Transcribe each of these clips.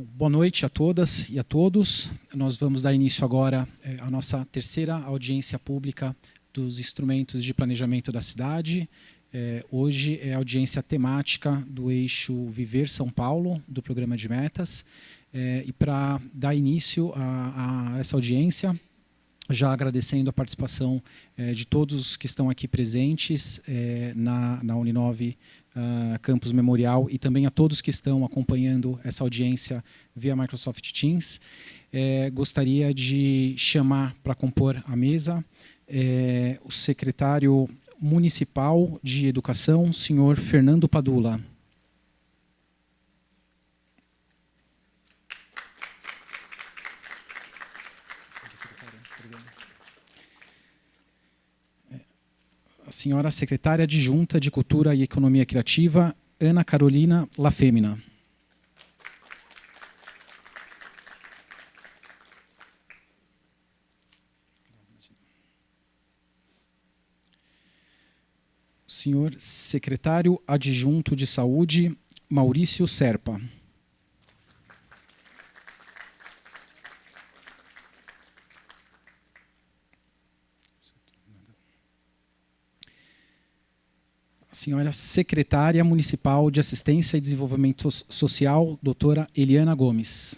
Boa noite a todas e a todos. Nós vamos dar início agora à nossa terceira audiência pública dos instrumentos de planejamento da cidade. Hoje é a audiência temática do eixo Viver São Paulo, do programa de metas. E para dar início a essa audiência, já agradecendo a participação de todos que estão aqui presentes na Uninove Campus Memorial e também a todos que estão acompanhando essa audiência via Microsoft Teams. Gostaria de chamar para compor a mesa o secretário municipal de Educação, senhor Fernando Padula. A senhora secretária adjunta de Cultura e Economia Criativa, Ana Carolina Lafêmina. Senhor secretário adjunto de Saúde, Maurício Serpa. Senhora secretária municipal de Assistência e Desenvolvimento Social, doutora Eliana Gomes.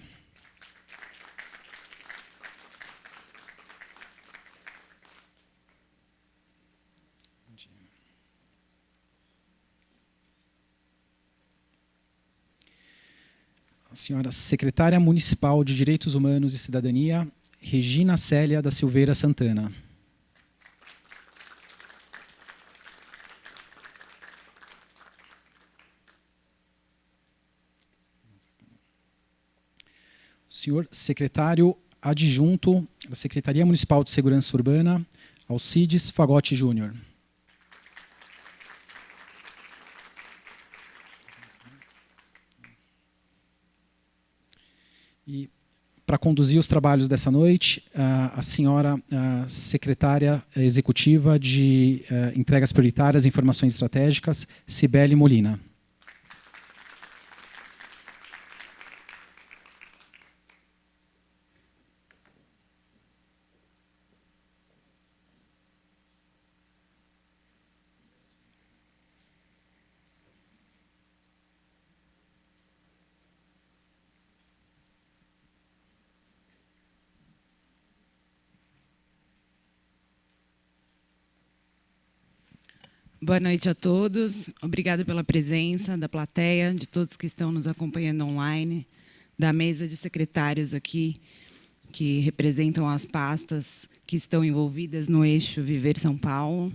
A senhora secretária municipal de Direitos Humanos e Cidadania, Regina Célia da Silveira Santana. Senhor secretário adjunto da Secretaria Municipal de Segurança Urbana, Alcides Fagotti Júnior. E para conduzir os trabalhos dessa noite, a senhora secretária executiva de Entregas Prioritárias e Informações Estratégicas, Cibele Molina. Boa noite a todos. Obrigada pela presença da plateia, de todos que estão nos acompanhando online, da mesa de secretários aqui, que representam as pastas que estão envolvidas no eixo Viver São Paulo.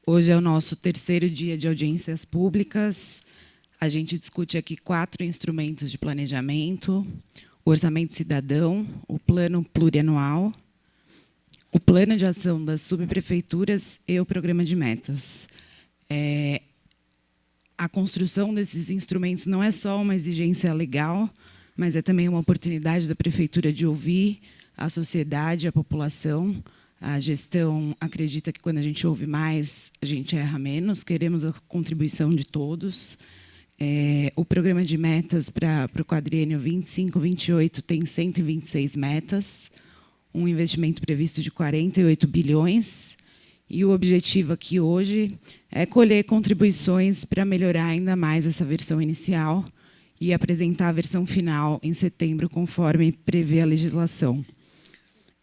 Hoje é o nosso terceiro dia de audiências públicas. A gente discute aqui 4 instrumentos de planejamento: o Orçamento Cidadão, o Plano Plurianual, o Plano de Ação das Subprefeituras e o Programa de Metas. A construção desses instrumentos não é só uma exigência legal, mas é também uma oportunidade da Prefeitura de ouvir a sociedade, a população. A gestão acredita que, quando a gente ouve mais, a gente erra menos. Queremos a contribuição de todos. O Programa de Metas para o quadriênio 25-28 tem 126 metas, um investimento previsto de 48 bilhões, e o objetivo aqui hoje é colher contribuições para melhorar ainda mais essa versão inicial e apresentar a versão final em setembro, conforme prevê a legislação.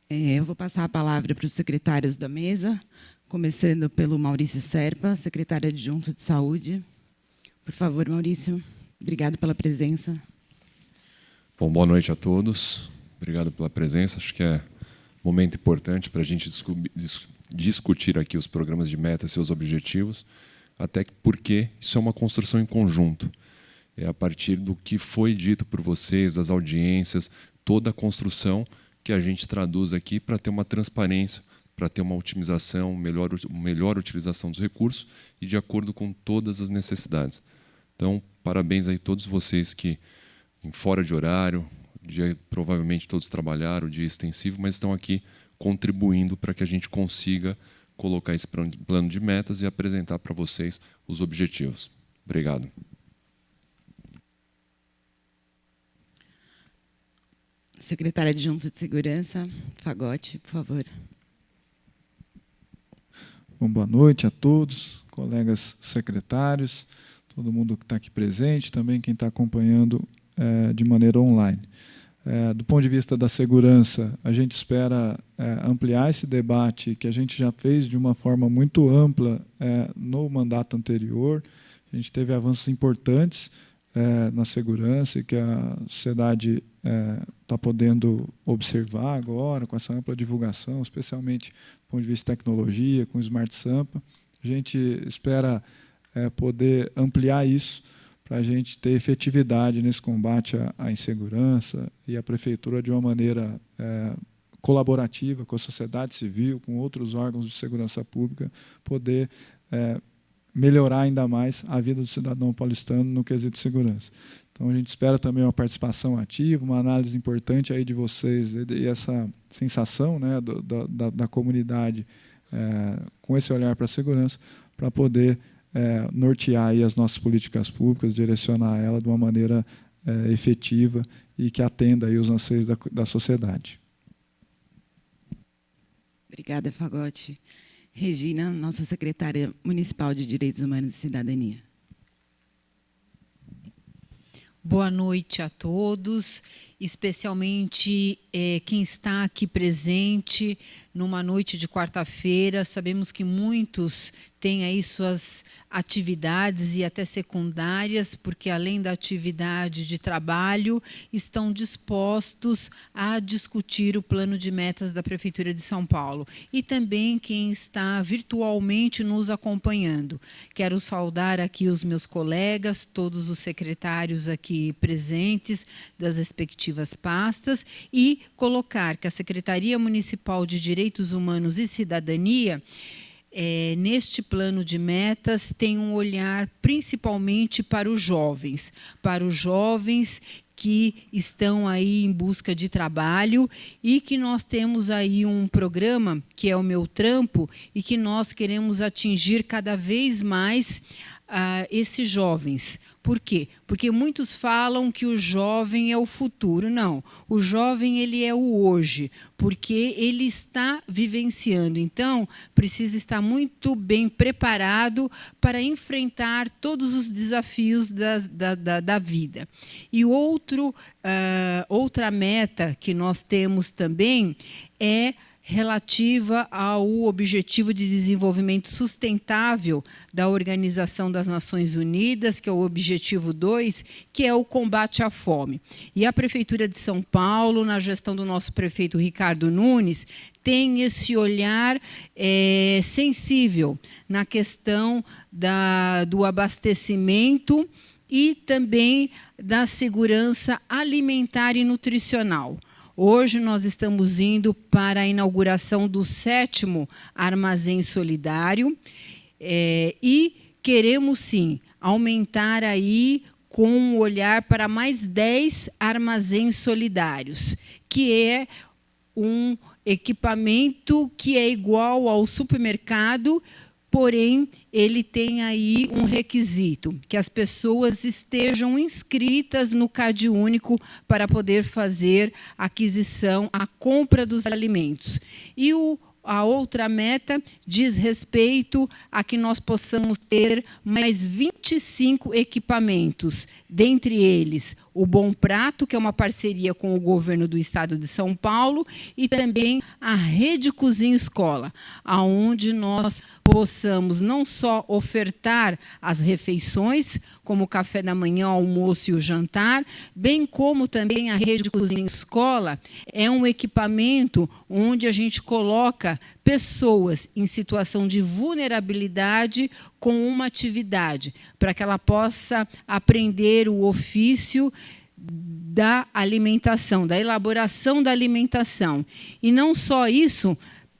Eu vou passar a palavra para os secretários da mesa, começando pelo Maurício Serpa, secretário adjunto de Saúde. Por favor, Maurício, obrigado pela presença. Bom, boa noite a todos. Obrigado pela presença. Acho que é um momento importante para a gente discutir aqui os programas de metas e seus objetivos, até porque isso é uma construção em conjunto. É a partir do que foi dito por vocês, das audiências, toda a construção que a gente traduz aqui para ter uma transparência, para ter uma otimização, melhor utilização dos recursos e de acordo com todas as necessidades. Então, parabéns aí a todos vocês que, em fora de horário, provavelmente todos trabalharam, o dia extensivo, mas estão aqui contribuindo para que a gente consiga colocar esse plano de metas e apresentar para vocês os objetivos. Obrigado. Secretária Adjunta de Segurança, Fagotti, por favor. Bom, boa noite a todos, colegas secretários, todo mundo que está aqui presente, também quem está acompanhando de maneira online. Do ponto de vista da segurança, a gente espera ampliar esse debate que a gente já fez de uma forma muito ampla no mandato anterior. A gente teve avanços importantes na segurança e que a sociedade está podendo observar agora com essa ampla divulgação, especialmente do ponto de vista de tecnologia, com o Smart Sampa. A gente espera poder ampliar isso para a gente ter efetividade nesse combate à insegurança e a Prefeitura, de uma maneira colaborativa com a sociedade civil, com outros órgãos de segurança pública, poder melhorar ainda mais a vida do cidadão paulistano no quesito de segurança. Então, a gente espera também uma participação ativa, uma análise importante aí de vocês e essa sensação, né, da comunidade com esse olhar para a segurança, para poder nortear aí as nossas políticas públicas, direcionar ela de uma maneira efetiva e que atenda aí os anseios da sociedade. Obrigada, Fagotti. Regina, nossa secretária municipal de Direitos Humanos e Cidadania. Boa noite a todos, especialmente quem está aqui presente numa noite de quarta-feira. Sabemos que muitos têm aí suas atividades e até secundárias, porque além da atividade de trabalho, estão dispostos a discutir o plano de metas da Prefeitura de São Paulo. E também quem está virtualmente nos acompanhando. Quero saudar aqui os meus colegas, todos os secretários aqui presentes das respectivas pastas e colocar que a Secretaria Municipal de Direitos Humanos e Cidadania, neste plano de metas, tem um olhar principalmente para os jovens que estão aí em busca de trabalho e que nós temos aí um programa, que é o Meu Trampo, e que nós queremos atingir cada vez mais esses jovens. Por quê? Porque muitos falam que o jovem é o futuro. Não, o jovem ele é o hoje, porque ele está vivenciando. Então, precisa estar muito bem preparado para enfrentar todos os desafios da vida. E outra meta que nós temos também é relativa ao Objetivo de Desenvolvimento Sustentável da Organização das Nações Unidas, que é o Objetivo 2, que é o combate à fome. E a Prefeitura de São Paulo, na gestão do nosso prefeito Ricardo Nunes, tem esse olhar sensível na questão do abastecimento e também da segurança alimentar e nutricional. Hoje nós estamos indo para a inauguração do 7º Armazém Solidário e queremos, sim, aumentar aí com um olhar para mais 10 armazéns solidários, que é um equipamento que é igual ao supermercado, porém, ele tem aí um requisito, que as pessoas estejam inscritas no CadÚnico para poder fazer a aquisição, a compra dos alimentos. E a outra meta diz respeito a que nós possamos ter mais 25 equipamentos, dentre eles o Bom Prato, que é uma parceria com o governo do estado de São Paulo, e também a Rede Cozinha Escola, onde nós possamos não só ofertar as refeições, como o café da manhã, o almoço e o jantar, bem como também a Rede Cozinha Escola é um equipamento onde a gente coloca pessoas em situação de vulnerabilidade com uma atividade, para que ela possa aprender o ofício da alimentação, da elaboração da alimentação. E não só isso,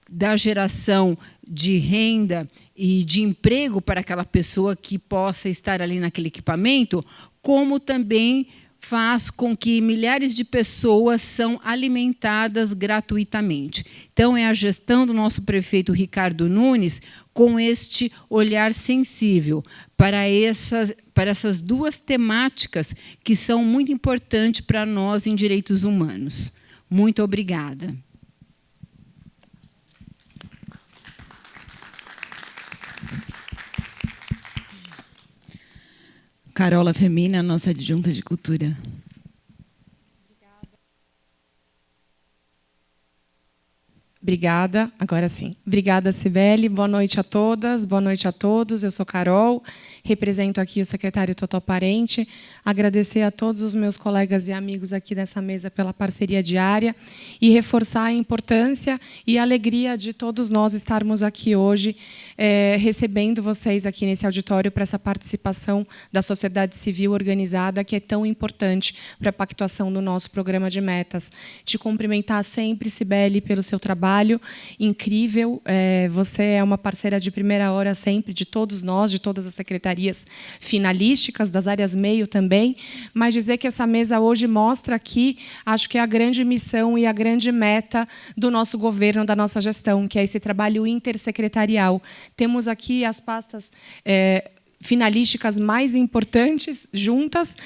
da geração de renda e de emprego para aquela pessoa que possa estar ali naquele equipamento, como também faz com que milhares de pessoas são alimentadas gratuitamente. Então, é a gestão do nosso prefeito Ricardo Nunes com este olhar sensível para essas duas temáticas que são muito importantes para nós em direitos humanos. Muito obrigada. Carola Femina, nossa adjunta de cultura. Obrigada, agora sim. Obrigada, Cibele. Boa noite a todas, boa noite a todos. Eu sou Carol, represento aqui o secretário Totó Parente. Agradecer a todos os meus colegas e amigos aqui nessa mesa pela parceria diária e reforçar a importância e a alegria de todos nós estarmos aqui hoje, recebendo vocês aqui nesse auditório para essa participação da sociedade civil organizada, que é tão importante para a pactuação do nosso programa de metas. Te cumprimentar sempre, Cibele, pelo seu trabalho incrível. Você é uma parceira de primeira hora sempre de todos nós, de todas as secretarias finalísticas, das áreas meio também, mas dizer que essa mesa hoje mostra aqui, acho que é a grande missão e a grande meta do nosso governo, da nossa gestão, que é esse trabalho intersecretarial. Temos aqui as pastas finalísticas mais importantes juntas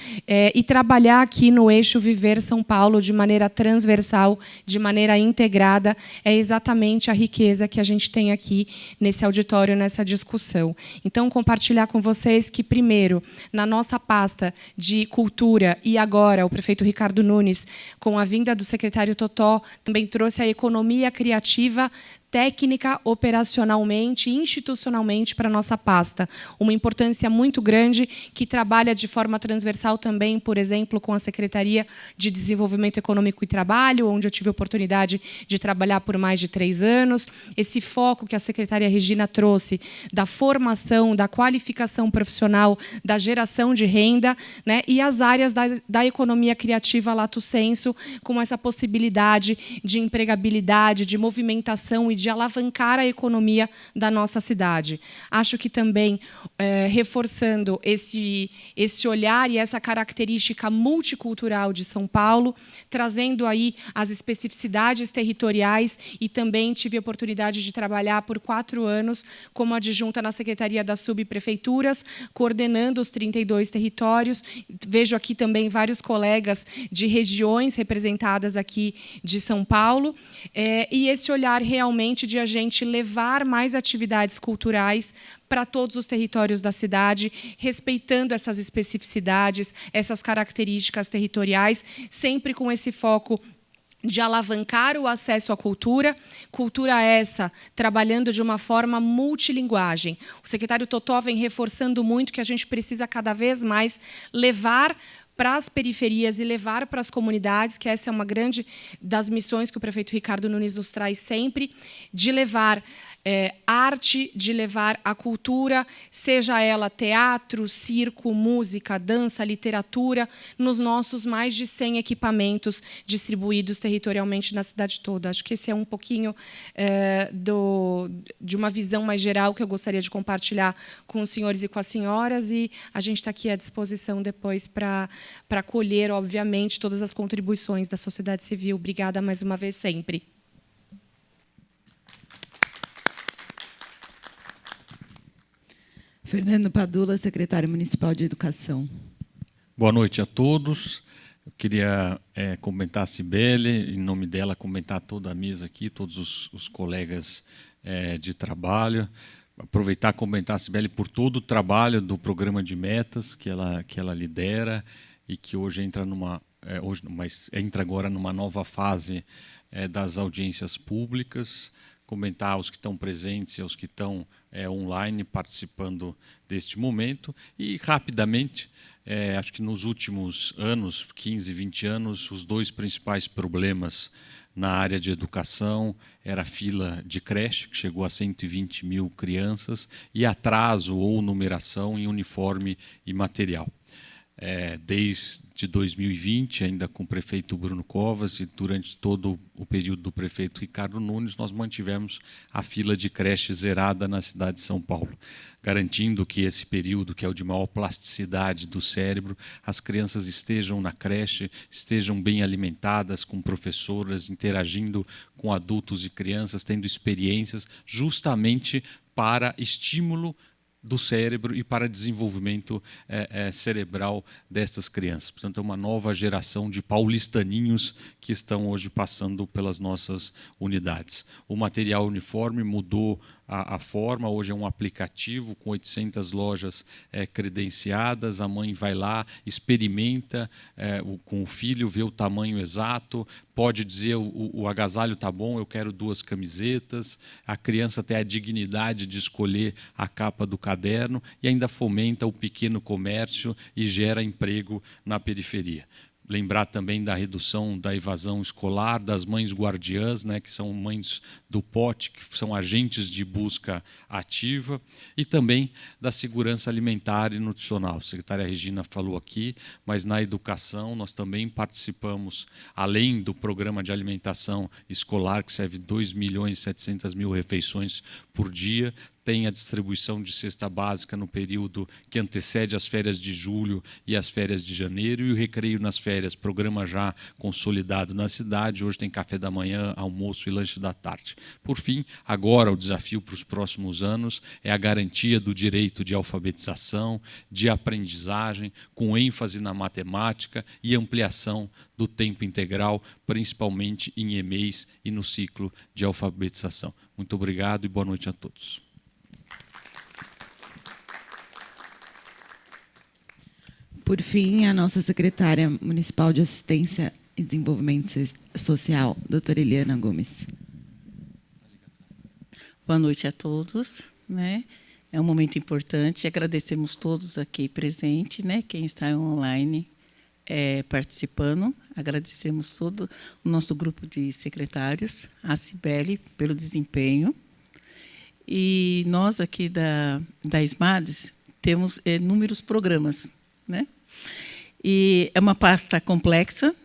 e trabalhar aqui no eixo Viver São Paulo de maneira transversal, de maneira integrada, é exatamente a riqueza que a gente tem aqui nesse auditório, nessa discussão. Então, compartilhar com vocês que, primeiro, na nossa pasta de cultura, e agora o prefeito Ricardo Nunes, com a vinda do secretário Totó, também trouxe a economia criativa técnica, operacionalmente e institucionalmente para a nossa pasta. Uma importância muito grande que trabalha de forma transversal também, por exemplo, com a Secretaria de Desenvolvimento Econômico e Trabalho, onde eu tive a oportunidade de trabalhar por mais de 3 anos. Esse foco que a secretária Regina trouxe da formação, da qualificação profissional, da geração de renda, né, e as áreas da economia criativa lato sensu, com essa possibilidade de empregabilidade, de movimentação e de alavancar a economia da nossa cidade. Acho que também, reforçando esse olhar e essa característica multicultural de São Paulo, trazendo aí as especificidades territoriais, e também tive a oportunidade de trabalhar por 4 anos como adjunta na Secretaria das Subprefeituras, coordenando os 32 territórios. Vejo aqui também vários colegas de regiões representadas aqui de São Paulo, e esse olhar realmente de a gente levar mais atividades culturais para todos os territórios da cidade, respeitando essas especificidades, essas características territoriais, sempre com esse foco de alavancar o acesso à cultura, cultura essa trabalhando de uma forma multilinguagem. O secretário Totó vem reforçando muito que a gente precisa cada vez mais levar para as periferias e levar para as comunidades, que essa é uma grande das missões que o prefeito Ricardo Nunes nos traz sempre, de levar arte, de levar a cultura, seja ela teatro, circo, música, dança, literatura, nos nossos mais de 100 equipamentos distribuídos territorialmente na cidade toda. Acho que esse é um pouquinho de uma visão mais geral que eu gostaria de compartilhar com os senhores e com as senhoras, e a gente está aqui à disposição depois para colher, obviamente, todas as contribuições da sociedade civil. Obrigada mais uma vez sempre. Fernando Padula, secretário municipal de Educação. Boa noite a todos. Eu queria comentar a Cibele, em nome dela, comentar toda a mesa aqui, todos os colegas de trabalho. Aproveitar e comentar a Cibele por todo o trabalho do programa de metas que ela lidera e que hoje entra entra agora numa nova fase das audiências públicas. Comentar aos que estão presentes e aos que estão online participando deste momento. E, rapidamente, acho que nos últimos anos, 15, 20 anos, os 2 principais problemas na área de educação era a fila de creche, que chegou a 120 mil crianças, e atraso ou numeração em uniforme e material. Desde 2020, ainda com o prefeito Bruno Covas, e durante todo o período do prefeito Ricardo Nunes, nós mantivemos a fila de creche zerada na cidade de São Paulo, garantindo que esse período, que é o de maior plasticidade do cérebro, as crianças estejam na creche, estejam bem alimentadas, com professoras, interagindo com adultos e crianças, tendo experiências, justamente para estímulo do cérebro e para desenvolvimento cerebral destas crianças. Portanto, é uma nova geração de paulistaninhos que estão hoje passando pelas nossas unidades. O material uniforme mudou a forma, hoje é um aplicativo com 800 lojas credenciadas, a mãe vai lá, experimenta com o filho, vê o tamanho exato, pode dizer o agasalho está bom, eu quero 2 camisetas, a criança tem a dignidade de escolher a capa do caderno e ainda fomenta o pequeno comércio e gera emprego na periferia. Lembrar também da redução da evasão escolar, das mães guardiãs, né, que são mães do pote, que são agentes de busca ativa, e também da segurança alimentar e nutricional. A secretária Regina falou aqui, mas na educação nós também participamos, além do programa de alimentação escolar, que serve 2.700.000 refeições por dia, tem a distribuição de cesta básica no período que antecede as férias de julho e as férias de janeiro, e o recreio nas férias, programa já consolidado na cidade. Hoje tem café da manhã, almoço e lanche da tarde. Por fim, agora o desafio para os próximos anos é a garantia do direito de alfabetização, de aprendizagem, com ênfase na matemática e ampliação do tempo integral, principalmente em EMEIs e no ciclo de alfabetização. Muito obrigado e boa noite a todos. Por fim, a nossa secretária municipal de Assistência e Desenvolvimento Social, doutora Eliana Gomes. Boa noite a todos. Né? É um momento importante. Agradecemos todos aqui presentes, né? Quem está online participando. Agradecemos todo o nosso grupo de secretários, a Cibele, pelo desempenho. E nós aqui da SMADES temos inúmeros programas, né? E é uma pasta complexa,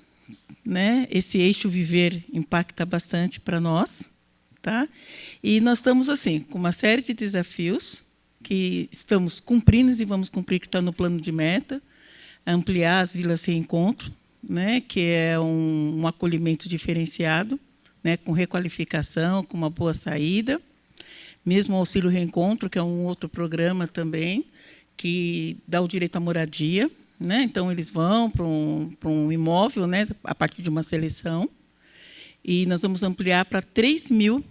né? Esse eixo viver impacta bastante para nós, tá? E nós estamos assim com uma série de desafios que estamos cumprindo e vamos cumprir, que está no plano de meta, ampliar as vilas sem encontro, né? Que é um acolhimento diferenciado, né? Com requalificação, com uma boa saída, mesmo o auxílio reencontro, que é um outro programa também que dá o direito à moradia. Né? Então, eles vão para um imóvel, né, a partir de uma seleção, e nós vamos ampliar para 3.000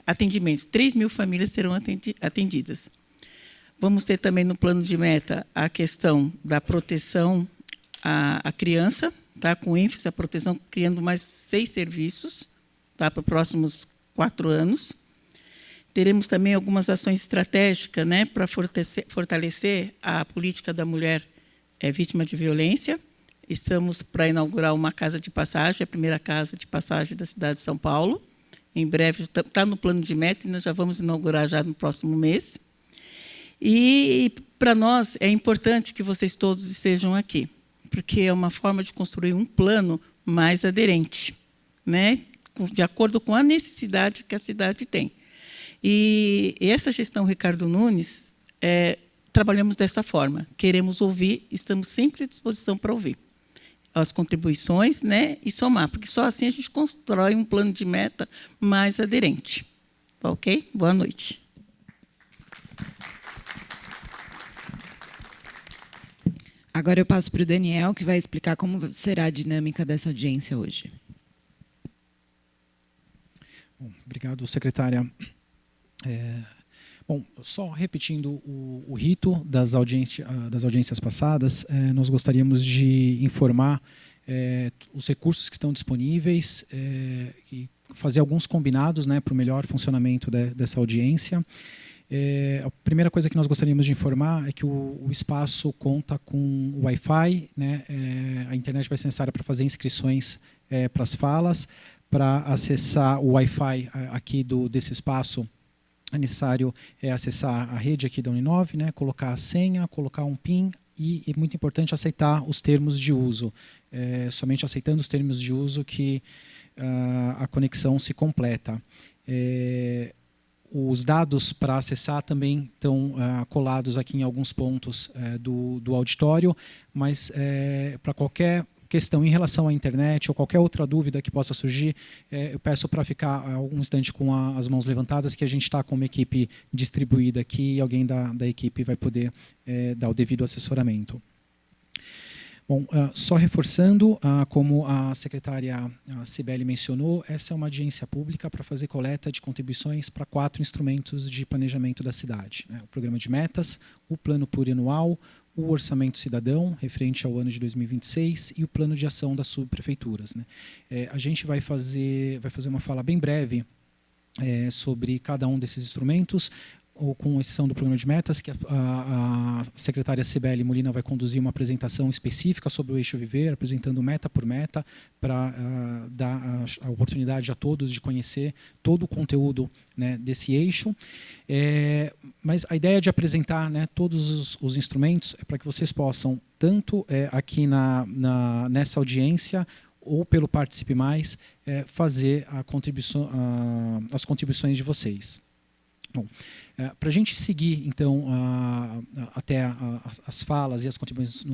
atendimentos. 3.000 famílias serão atendidas. Vamos ter também no plano de meta a questão da proteção à criança, tá? Com ênfase à proteção, criando mais 6 serviços, tá? Para os próximos 4 anos. Teremos também algumas ações estratégicas, né, para fortalecer a política da mulher vítima de violência. Estamos para inaugurar uma casa de passagem, a primeira casa de passagem da cidade de São Paulo. Em breve, está no plano de meta, e nós já vamos inaugurar já no próximo mês. E, para nós, é importante que vocês todos estejam aqui, porque é uma forma de construir um plano mais aderente, né, de acordo com a necessidade que a cidade tem. E essa gestão Ricardo Nunes, trabalhamos dessa forma. Queremos ouvir, estamos sempre à disposição para ouvir as contribuições, né, e somar, porque só assim a gente constrói um plano de meta mais aderente. Ok? Boa noite. Agora eu passo para o Daniel, que vai explicar como será a dinâmica dessa audiência hoje. Bom, obrigado, secretária. Bom, só repetindo o rito das audiências passadas, nós gostaríamos de informar os recursos que estão disponíveis e fazer alguns combinados, né, para o melhor funcionamento dessa audiência. A primeira coisa que nós gostaríamos de informar é que o espaço conta com Wi-Fi, né, a internet vai ser necessária para fazer inscrições para as falas. Para acessar o Wi-Fi aqui desse espaço, é necessário acessar a rede aqui da Uninove, né, colocar a senha, colocar um PIN e muito importante, aceitar os termos de uso. Somente aceitando os termos de uso que a conexão se completa. Os dados para acessar também estão colados aqui em alguns pontos do auditório, mas para qualquer questão em relação à internet ou qualquer outra dúvida que possa surgir, eu peço para ficar algum instante com as mãos levantadas, que a gente está com uma equipe distribuída aqui e alguém da equipe vai poder dar o devido assessoramento. Bom, só reforçando, como a secretária Cibele mencionou, essa é uma audiência pública para fazer coleta de contribuições para 4 instrumentos de planejamento da cidade, né? O programa de metas, o plano plurianual, o orçamento cidadão, referente ao ano de 2026, e o plano de ação das subprefeituras, né? A gente vai fazer uma fala bem breve sobre cada um desses instrumentos, ou com exceção do programa de metas, que a secretária Cibele Molina vai conduzir uma apresentação específica sobre o Eixo Viver, apresentando meta por meta, para dar a oportunidade a todos de conhecer todo o conteúdo, né, desse eixo. Mas a ideia de apresentar, né, todos os instrumentos é para que vocês possam, tanto aqui nessa audiência, ou pelo Participe Mais, fazer as contribuições de vocês. Bom, para a gente seguir, então, até as falas e as contribuições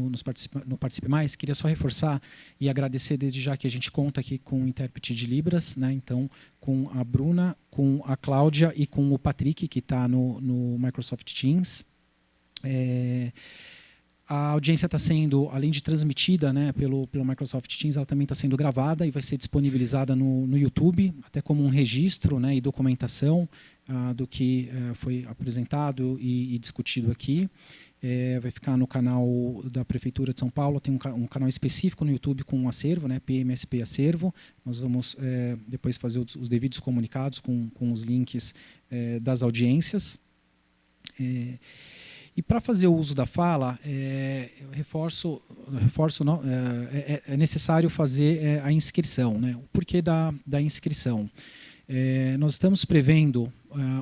no Participe Mais, queria só reforçar e agradecer desde já que a gente conta aqui com o intérprete de Libras, né? Então, com a Bruna, com a Cláudia e com o Patrick, que está no Microsoft Teams. A audiência está sendo, além de transmitida, né, pelo Microsoft Teams, ela também está sendo gravada e vai ser disponibilizada no YouTube, até como um registro, né, e documentação do que foi apresentado e discutido aqui. Vai ficar no canal da Prefeitura de São Paulo, tem um canal específico no YouTube com um acervo, né, PMSP Acervo. Nós vamos depois fazer os devidos comunicados com os links das audiências. E para fazer o uso da fala, eu reforço não, é necessário fazer a inscrição, né? O porquê da inscrição? Nós estamos prevendo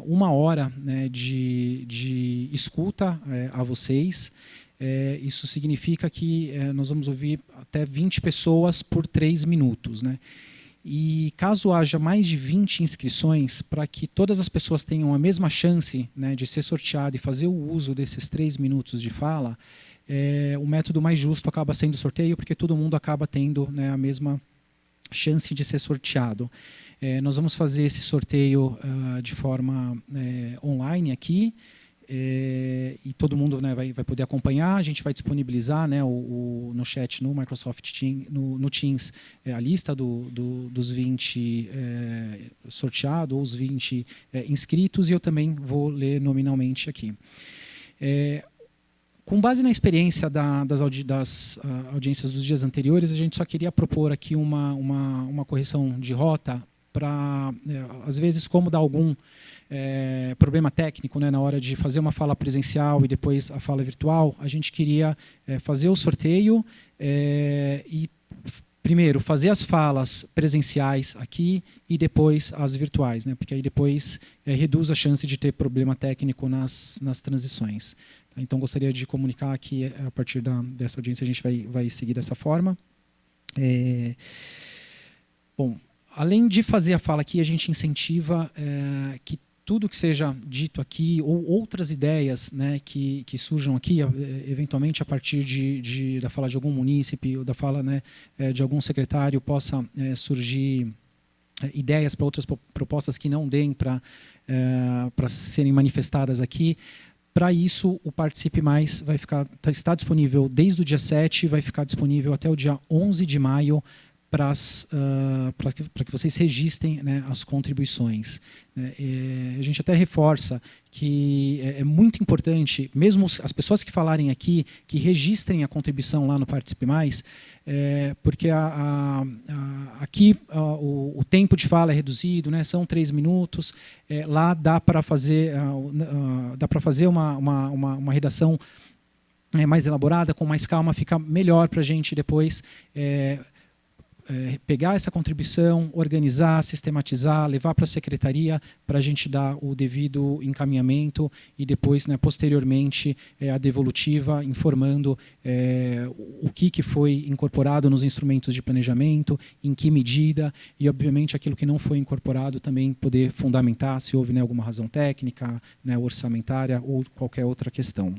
1 hora, né, de escuta a vocês. Isso significa que nós vamos ouvir até 20 pessoas por 3 minutos, né? E caso haja mais de 20 inscrições, para que todas as pessoas tenham a mesma chance, né, de ser sorteado e fazer o uso desses 3 minutos de fala, o método mais justo acaba sendo o sorteio, porque todo mundo acaba tendo, né, a mesma chance de ser sorteado. Nós vamos fazer esse sorteio de forma online aqui, e todo mundo, né, vai poder acompanhar. A gente vai disponibilizar, né, no chat, no Microsoft Teams, no Teams, a lista dos 20 sorteados, ou os 20 inscritos, e eu também vou ler nominalmente aqui. Com base na experiência das audiências dos dias anteriores, a gente só queria propor aqui uma correção de rota para, às vezes, como dá algum problema técnico, né, na hora de fazer uma fala presencial e depois a fala virtual, a gente queria fazer o sorteio e, primeiro, fazer as falas presenciais aqui e depois as virtuais, né, porque aí depois reduz a chance de ter problema técnico nas transições. Então, gostaria de comunicar que, a partir dessa audiência, a gente vai seguir dessa forma. Bom, além de fazer a fala aqui, a gente incentiva que tudo que seja dito aqui, ou outras ideias, né, que surjam aqui, eventualmente a partir da fala de algum munícipe, ou da fala, né, de algum secretário, possa surgir ideias para outras propostas que não deem para serem manifestadas aqui. Para isso, o Participe Mais está disponível desde o dia 7, vai ficar disponível até o dia 11 de maio, para que vocês registrem, né, as contribuições. A gente até reforça que é muito importante, mesmo as pessoas que falarem aqui, que registrem a contribuição lá no Participe Mais, porque aqui o tempo de fala é reduzido, né, são 3 minutos, lá dá para fazer uma redação mais elaborada, com mais calma, fica melhor para a gente depois pegar essa contribuição, organizar, sistematizar, levar para a secretaria para a gente dar o devido encaminhamento e depois, né, posteriormente, a devolutiva informando o que foi incorporado nos instrumentos de planejamento, em que medida, e obviamente aquilo que não foi incorporado também poder fundamentar se houve, né, alguma razão técnica, né, orçamentária ou qualquer outra questão.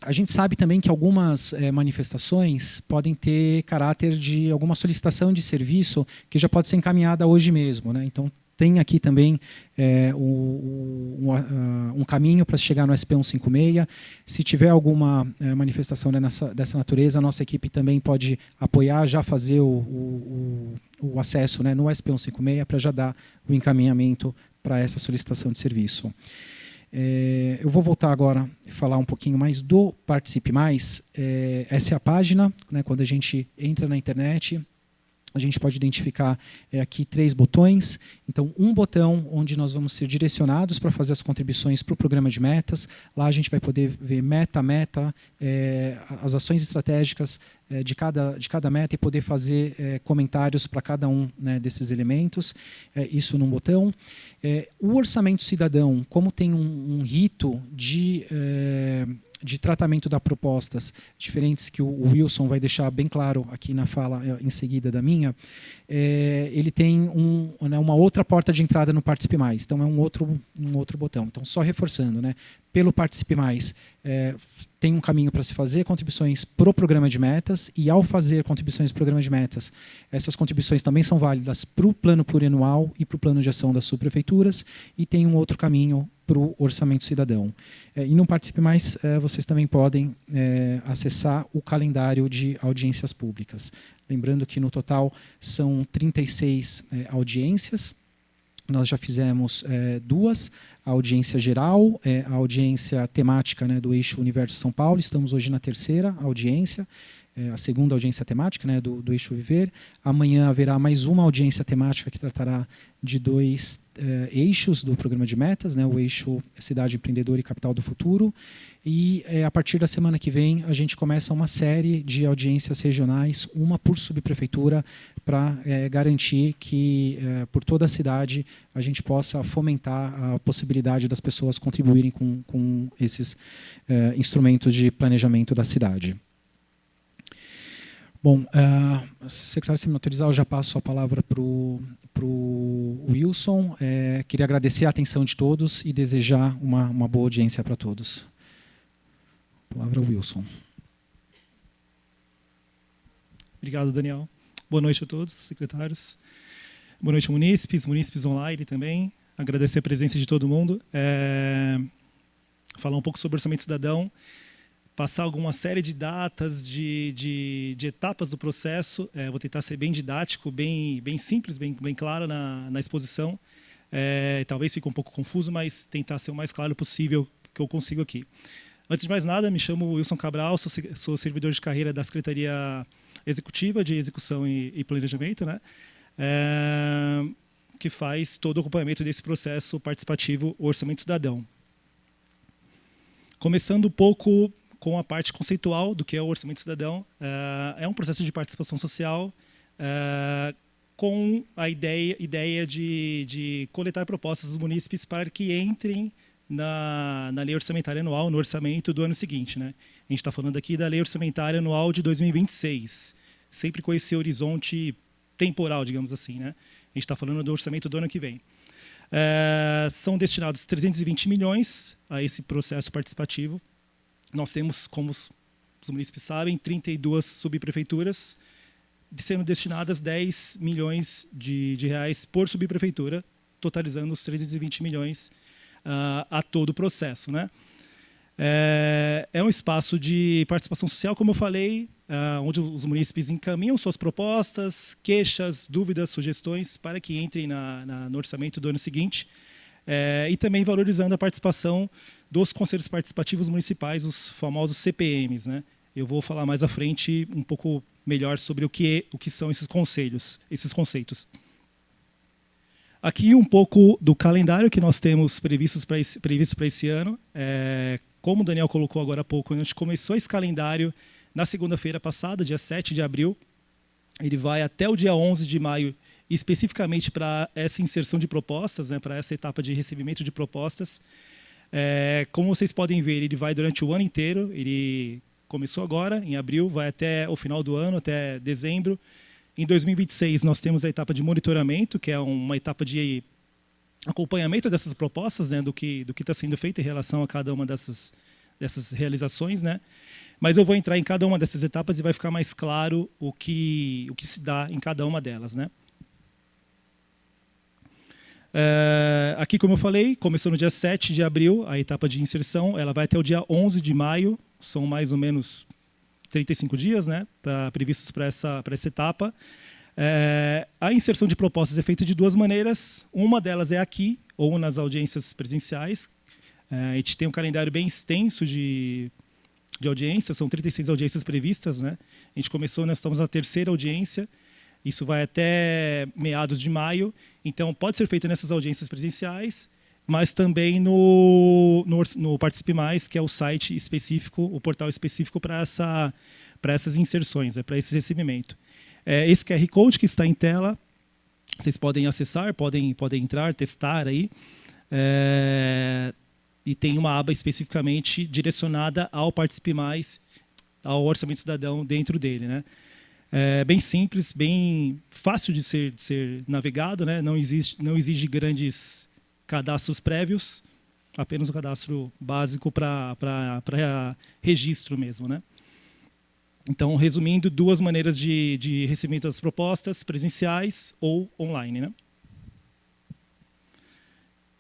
A gente sabe também que algumas manifestações podem ter caráter de alguma solicitação de serviço que já pode ser encaminhada hoje mesmo, né? Então, tem aqui também um caminho para chegar no SP 156. Se tiver alguma manifestação dessa natureza, a nossa equipe também pode apoiar, já fazer o acesso, né, no SP 156 para já dar o encaminhamento para essa solicitação de serviço. Eu vou voltar agora e falar um pouquinho mais do Participe Mais. Essa é a página, né, quando a gente entra na internet, a gente pode identificar aqui 3 botões. Então, um botão onde nós vamos ser direcionados para fazer as contribuições para o programa de metas. Lá a gente vai poder ver meta, as ações estratégicas de cada meta e poder fazer comentários para cada um, né, desses elementos. Isso num botão. O Orçamento Cidadão, como tem um rito de tratamento das propostas diferentes que o Wilson vai deixar bem claro aqui na fala em seguida da minha, ele tem uma outra porta de entrada no Participe Mais. Então, é um outro botão. Então, só reforçando, né, pelo Participe Mais, tem um caminho para se fazer contribuições para o programa de metas, e ao fazer contribuições para o programa de metas, essas contribuições também são válidas para o plano plurianual e para o plano de ação das subprefeituras, e tem um outro caminho para o Orçamento Cidadão. E no Participe Mais, vocês também podem acessar o calendário de audiências públicas. Lembrando que no total são 36 audiências. Nós já fizemos 2, a audiência geral, a audiência temática, né, do eixo Universo São Paulo. Estamos hoje na 3ª audiência, a 2ª audiência temática, né, do eixo Viver. Amanhã haverá mais uma audiência temática que tratará de 2 eixos do programa de metas, né, o eixo Cidade Empreendedora e Capital do Futuro. E a partir da semana que vem a gente começa uma série de audiências regionais, uma por subprefeitura, para garantir que por toda a cidade a gente possa fomentar a possibilidade das pessoas contribuírem com esses instrumentos de planejamento da cidade. Bom, secretário, se me autorizar, eu já passo a palavra para o Wilson. Queria agradecer a atenção de todos e desejar uma boa audiência para todos. A palavra ao Wilson. Obrigado, Daniel. Boa noite a todos, secretários. Boa noite, munícipes online também. Agradecer a presença de todo mundo. Falar um pouco sobre o Orçamento Cidadão, passar alguma série de datas, de etapas do processo. Vou tentar ser bem didático, bem simples, bem claro na exposição. Talvez fique um pouco confuso, mas tentar ser o mais claro possível que eu consigo aqui. Antes de mais nada, me chamo Wilson Cabral, sou servidor de carreira da Secretaria Executiva de Execução e Planejamento, né? Que faz todo o acompanhamento desse processo participativo, o Orçamento Cidadão. Começando um pouco com a parte conceitual do que é o Orçamento Cidadão, é um processo de participação social com a ideia de coletar propostas dos munícipes para que entrem na lei orçamentária anual, no orçamento do ano seguinte, né? A gente está falando aqui da lei orçamentária anual de 2026, sempre com esse horizonte temporal, digamos assim, né? A gente está falando do orçamento do ano que vem. São destinados 320 milhões a esse processo participativo. Nós temos, como os munícipes sabem, 32 subprefeituras, sendo destinadas 10 milhões de reais por subprefeitura, totalizando os 320 milhões a todo o processo, né? É um espaço de participação social, como eu falei, onde os munícipes encaminham suas propostas, queixas, dúvidas, sugestões para que entrem no orçamento do ano seguinte, e também valorizando a participação dos conselhos participativos municipais, os famosos CPMs, né? Eu vou falar mais à frente um pouco melhor sobre o que são esses conselhos, esses conceitos. Aqui um pouco do calendário que nós temos previsto para esse ano. Como o Daniel colocou agora há pouco, a gente começou esse calendário na segunda-feira passada, dia 7 de abril. Ele vai até o dia 11 de maio, especificamente para essa inserção de propostas, né, para essa etapa de recebimento de propostas. Como vocês podem ver, ele vai durante o ano inteiro. Ele começou agora, em abril, vai até o final do ano, até dezembro. Em 2026, nós temos a etapa de monitoramento, que é uma etapa de acompanhamento dessas propostas, né, do que está sendo feito em relação a cada uma dessas realizações, né? Mas eu vou entrar em cada uma dessas etapas e vai ficar mais claro o que se dá em cada uma delas, né? Aqui, como eu falei, começou no dia 7 de abril, a etapa de inserção, ela vai até o dia 11 de maio, são mais ou menos 35 dias, né, previstos para essa etapa. A inserção de propostas é feita de duas maneiras, uma delas é aqui, ou nas audiências presenciais. A gente tem um calendário bem extenso de audiências, são 36 audiências previstas, né? A gente começou, nós estamos na 3ª audiência, isso vai até meados de maio, então pode ser feito nessas audiências presenciais, mas também no Participe Mais, que é o site específico, o portal específico para essas inserções, para esse recebimento. Esse QR Code que está em tela, vocês podem acessar, podem entrar, testar aí. E tem uma aba especificamente direcionada ao Participe Mais, ao Orçamento Cidadão dentro dele, né? Bem simples, bem fácil de ser navegado, né? Não exige grandes cadastros prévios, apenas o cadastro básico para registro mesmo, né? Então, resumindo, duas maneiras de recebimento das propostas, presenciais ou online, né?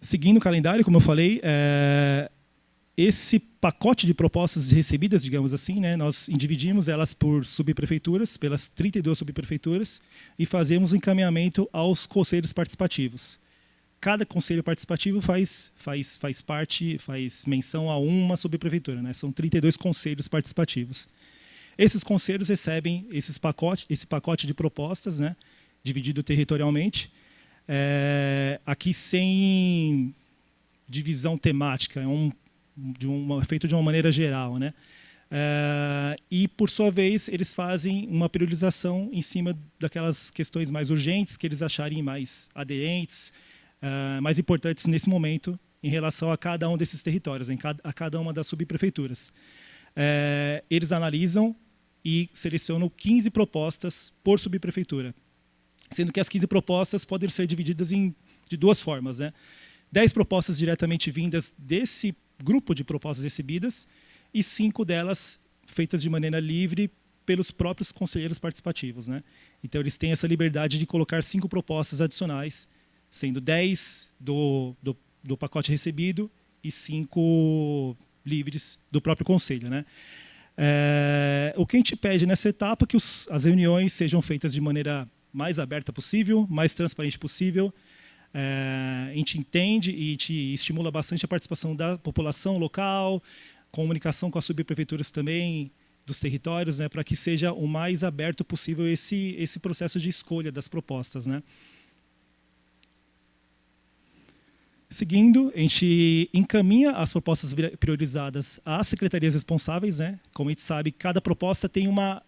Seguindo o calendário, como eu falei, esse pacote de propostas recebidas, digamos assim, né, nós dividimos elas por subprefeituras, pelas 32 subprefeituras, e fazemos encaminhamento aos conselhos participativos. Cada conselho participativo faz menção a uma subprefeitura, né? São 32 conselhos participativos. Esses conselhos recebem esse pacote de propostas, né, dividido territorialmente, aqui sem divisão temática, feito de uma maneira geral, né? E, por sua vez, eles fazem uma priorização em cima daquelas questões mais urgentes que eles acharem mais aderentes, mais importantes nesse momento em relação a cada um desses territórios, a cada uma das subprefeituras. Eles analisam e selecionam 15 propostas por subprefeitura, sendo que as 15 propostas podem ser divididas de duas formas, né? 10 propostas diretamente vindas desse grupo de propostas recebidas e 5 delas feitas de maneira livre pelos próprios conselheiros participativos, né? Então, eles têm essa liberdade de colocar 5 propostas adicionais, sendo 10 do pacote recebido e 5 livres do próprio conselho, né? O que a gente pede nessa etapa é que as reuniões sejam feitas de maneira mais aberta possível, mais transparente possível. A gente entende e te estimula bastante a participação da população local, comunicação com as subprefeituras também dos territórios, né, para que seja o mais aberto possível esse processo de escolha das propostas, né. Seguindo, a gente encaminha as propostas priorizadas às secretarias responsáveis, né. Como a gente sabe, cada proposta tem uma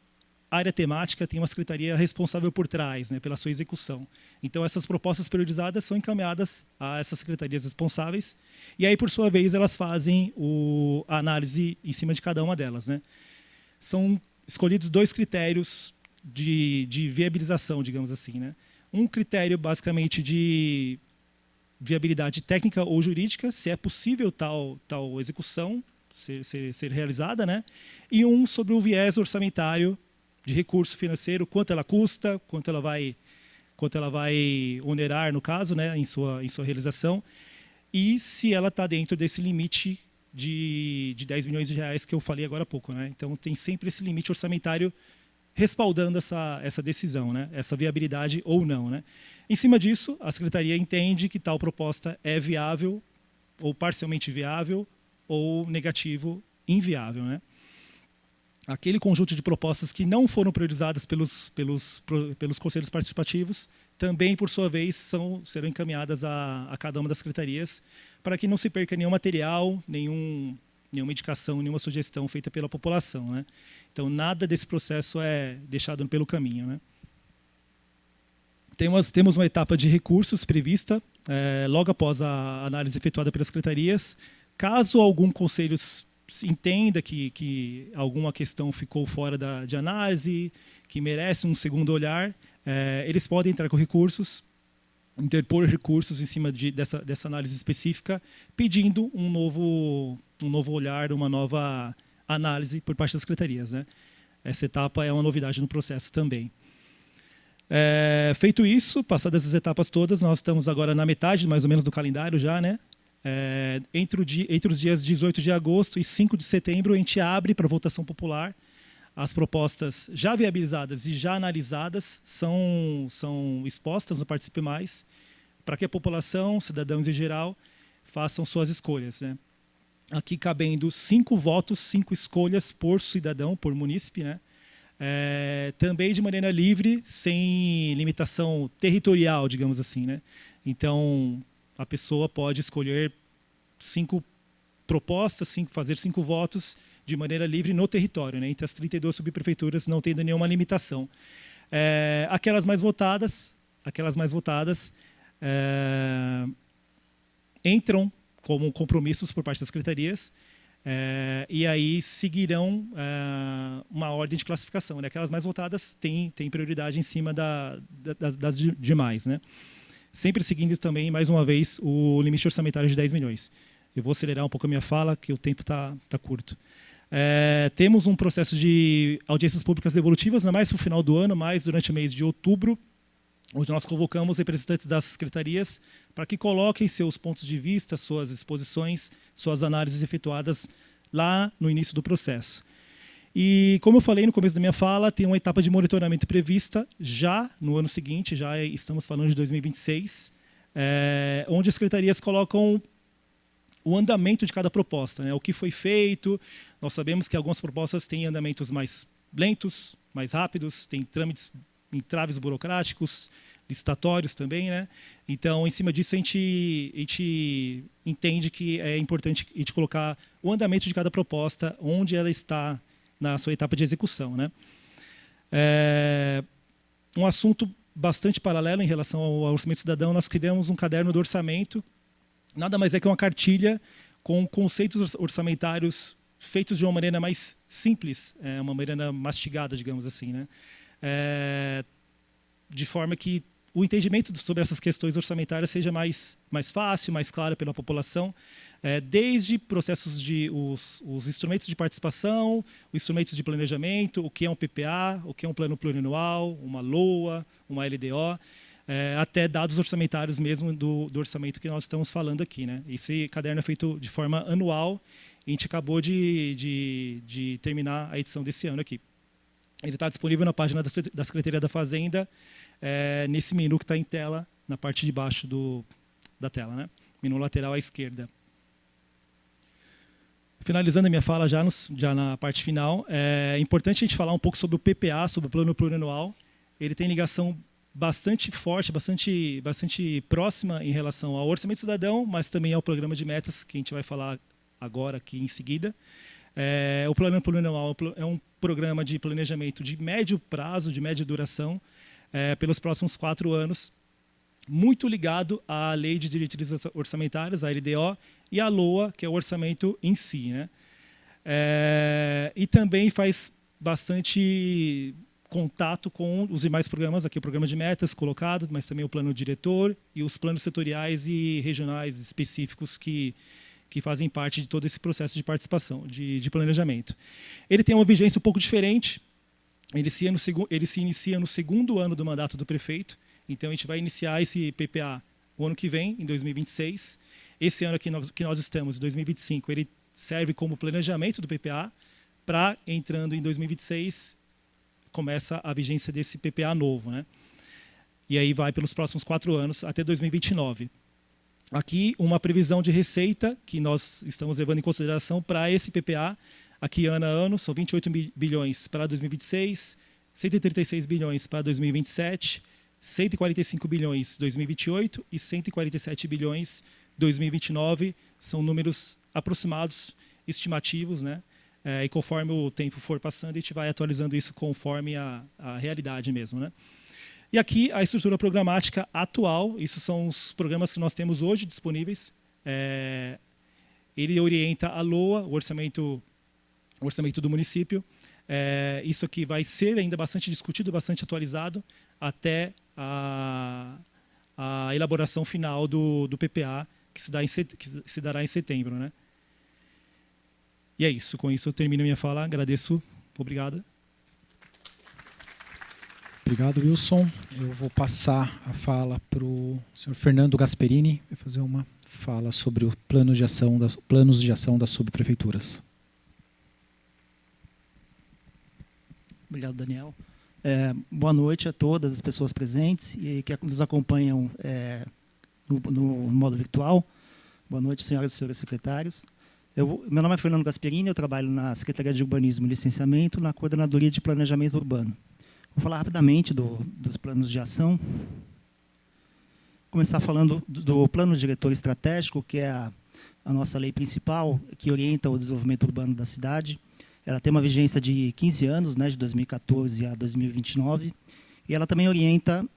área temática, tem uma secretaria responsável por trás, né, pela sua execução. Então, essas propostas priorizadas são encaminhadas a essas secretarias responsáveis e aí, por sua vez, elas fazem a análise em cima de cada uma delas, né. São escolhidos 2 critérios de viabilização, digamos assim, né. Um critério, basicamente, de viabilidade técnica ou jurídica, se é possível tal execução ser realizada, né, e um sobre o viés orçamentário de recurso financeiro, quanto ela custa, quanto ela vai onerar, no caso, né, em sua realização, e se ela está dentro desse limite de 10 milhões de reais que eu falei agora há pouco, né? Então, tem sempre esse limite orçamentário respaldando essa decisão, né? Essa viabilidade ou não, né? Em cima disso, a Secretaria entende que tal proposta é viável, ou parcialmente viável, ou negativo, inviável, né? Aquele conjunto de propostas que não foram priorizadas pelos conselhos participativos também, por sua vez, serão encaminhadas a cada uma das secretarias para que não se perca nenhum material, nenhuma indicação, nenhuma sugestão feita pela população, né? Então, nada desse processo é deixado pelo caminho, né? Temos uma etapa de recursos prevista logo após a análise efetuada pelas secretarias. Caso algum conselho entenda que alguma questão ficou fora de análise, que merece um segundo olhar, eles podem entrar com recursos. interpor recursos em cima dessa análise específica, pedindo um novo olhar, uma nova análise por parte das secretarias, né? Essa etapa é uma novidade no processo também. Feito isso, passadas as etapas todas, nós estamos agora na metade, mais ou menos, do calendário já, né? Entre os dias 18 de agosto e 5 de setembro, a gente abre para votação popular. As propostas já viabilizadas e já analisadas são expostas no Participe Mais, para que a população, cidadãos em geral, façam suas escolhas, né? Aqui cabendo 5 votos, 5 escolhas por cidadão, por munícipe, né? Também de maneira livre, sem limitação territorial, digamos assim, né? Então, a pessoa pode escolher 5 propostas, fazer 5 votos de maneira livre no território, né? Entre as 32 subprefeituras, não tendo nenhuma limitação. Aquelas mais votadas entram como compromissos por parte das secretarias, e aí seguirão uma ordem de classificação, né? Aquelas mais votadas têm prioridade em cima das demais, né? Sempre seguindo também, mais uma vez, o limite orçamentário de 10 milhões. Eu vou acelerar um pouco a minha fala, que o tempo está curto. Temos um processo de audiências públicas devolutivas, não mais para o final do ano, mas durante o mês de outubro, onde nós convocamos representantes das secretarias para que coloquem seus pontos de vista, suas exposições, suas análises efetuadas lá no início do processo. E, como eu falei no começo da minha fala, tem uma etapa de monitoramento prevista já no ano seguinte, já estamos falando de 2026, onde as secretarias colocam o andamento de cada proposta, né? O que foi feito. Nós sabemos que algumas propostas têm andamentos mais lentos, mais rápidos, tem trâmites, entraves burocráticos, licitatórios também, né? Então, em cima disso, a gente entende que é importante a gente colocar o andamento de cada proposta, onde ela está na sua etapa de execução, né? Um assunto bastante paralelo em relação ao orçamento cidadão, nós criamos um caderno do orçamento, nada mais é que uma cartilha com conceitos orçamentários feitos de uma maneira mais simples, uma maneira mastigada, digamos assim, né? De forma que o entendimento sobre essas questões orçamentárias seja mais fácil, mais claro pela população, desde processos os instrumentos de participação, os instrumentos de planejamento, o que é um PPA, o que é um plano plurianual, uma LOA, uma LDO, até dados orçamentários mesmo do orçamento que nós estamos falando aqui, né? Esse caderno é feito de forma anual e a gente acabou de terminar a edição desse ano aqui. Ele está disponível na página da Secretaria da Fazenda, nesse menu que está em tela, na parte de baixo da tela, né? Menu lateral à esquerda. Finalizando a minha fala já na parte final, é importante a gente falar um pouco sobre o PPA, sobre o Plano Plurianual. Ele tem ligação bastante forte, bastante próxima em relação ao Orçamento Cidadão, mas também ao Programa de Metas, que a gente vai falar agora aqui em seguida. O Plano Plurianual é um programa de planejamento de médio prazo, de média duração, pelos próximos 4 anos, muito ligado à Lei de Diretrizes Orçamentárias, a LDO, e à LOA, que é o orçamento em si, né? E também faz bastante contato com os demais programas, aqui o programa de metas colocado, mas também o plano diretor e os planos setoriais e regionais específicos que fazem parte de todo esse processo de participação, de planejamento. Ele tem uma vigência um pouco diferente, ele se inicia no segundo ano do mandato do prefeito, então a gente vai iniciar esse PPA o ano que vem, em 2026. Esse ano que nós estamos, em 2025, ele serve como planejamento do PPA, para, entrando em 2026, começa a vigência desse PPA novo, né? E aí vai pelos próximos 4 anos, até 2029. Aqui, uma previsão de receita que nós estamos levando em consideração para esse PPA, aqui ano a ano, são 28 bilhões para 2026, 136 bilhões para 2027, 145 bilhões em 2028 e 147 bilhões em 2029. São números aproximados, estimativos, né? E conforme o tempo for passando, a gente vai atualizando isso conforme a realidade mesmo, né? E aqui a estrutura programática atual, isso são os programas que nós temos hoje disponíveis. Ele orienta a LOA, o orçamento do município. Isso aqui vai ser ainda bastante discutido, bastante atualizado, até a a elaboração final do PPA, que se dará em setembro, né? E é isso. Com isso eu termino minha fala. Agradeço. Obrigado. Obrigado, Wilson. Eu vou passar a fala para o senhor Fernando Gasperini, vai fazer uma fala sobre o planos de ação das subprefeituras. Obrigado, Daniel. Boa noite a todas as pessoas presentes e que nos acompanham no modo virtual. Boa noite, senhoras e senhores secretários. Meu nome é Fernando Gasperini, eu trabalho na Secretaria de Urbanismo e Licenciamento, na Coordenadoria de Planejamento Urbano. Vou falar rapidamente dos planos de ação. Começar falando do Plano Diretor Estratégico, que é a nossa lei principal, que orienta o desenvolvimento urbano da cidade. Ela tem uma vigência de 15 anos, né, de 2014 a 2029, e ela também orienta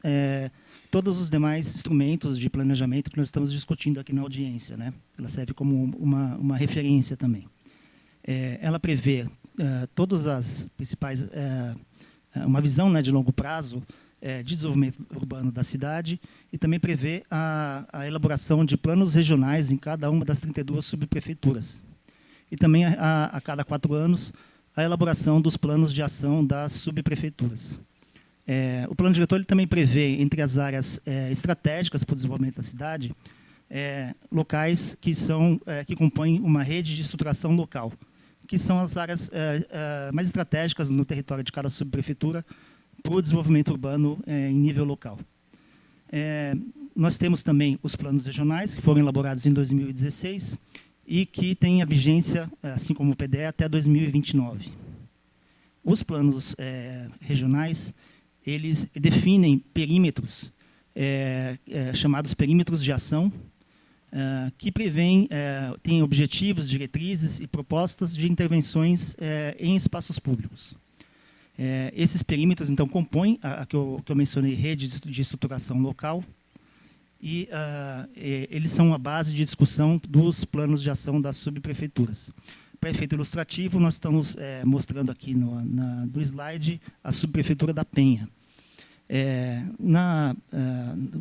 todos os demais instrumentos de planejamento que nós estamos discutindo aqui na audiência, né? Ela serve como uma referência também. Ela prevê todas as principais... uma visão, né, de longo prazo de desenvolvimento urbano da cidade e também prevê a elaboração de planos regionais em cada uma das 32 subprefeituras. E também, a cada 4 anos, a elaboração dos planos de ação das subprefeituras. O plano diretor ele também prevê, entre as áreas estratégicas para o desenvolvimento da cidade, locais que compõem uma rede de estruturação local, que são as áreas mais estratégicas no território de cada subprefeitura para o desenvolvimento urbano em nível local. Nós temos também os planos regionais, que foram elaborados em 2016 e que têm a vigência, assim como o PDE, até 2029. Os planos regionais, eles definem perímetros, chamados perímetros de ação, que prevêem, têm objetivos, diretrizes e propostas de intervenções em espaços públicos. Esses perímetros, então, compõem a que eu mencionei, rede de estruturação local, e eles são a base de discussão dos planos de ação das subprefeituras. Para efeito ilustrativo, nós estamos mostrando aqui no slide a subprefeitura da Penha. Na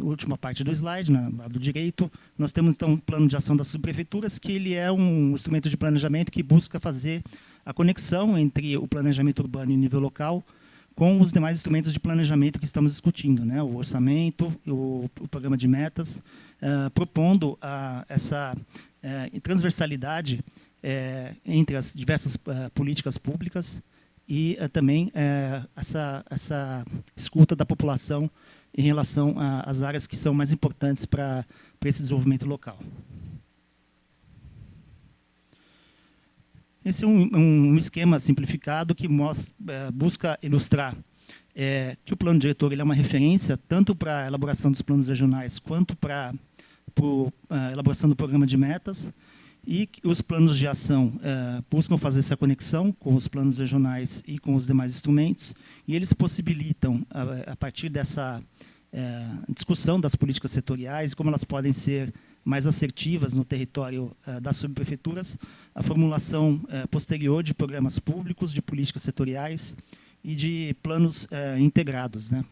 última parte do slide, no lado direito, nós temos então um plano de ação das subprefeituras, que ele é um instrumento de planejamento que busca fazer a conexão entre o planejamento urbano em nível local com os demais instrumentos de planejamento que estamos discutindo, né? O orçamento, o programa de metas, propondo essa transversalidade entre as diversas políticas públicas e também essa escuta da população em relação às áreas que são mais importantes para esse desenvolvimento local. Esse é um esquema simplificado que busca ilustrar que o plano diretor ele é uma referência tanto para a elaboração dos planos regionais quanto para a elaboração do programa de metas, e os planos de ação buscam fazer essa conexão com os planos regionais e com os demais instrumentos, e eles possibilitam, a partir dessa discussão das políticas setoriais, como elas podem ser mais assertivas no território das subprefeituras, a formulação posterior de programas públicos, de políticas setoriais e de planos integrados, né?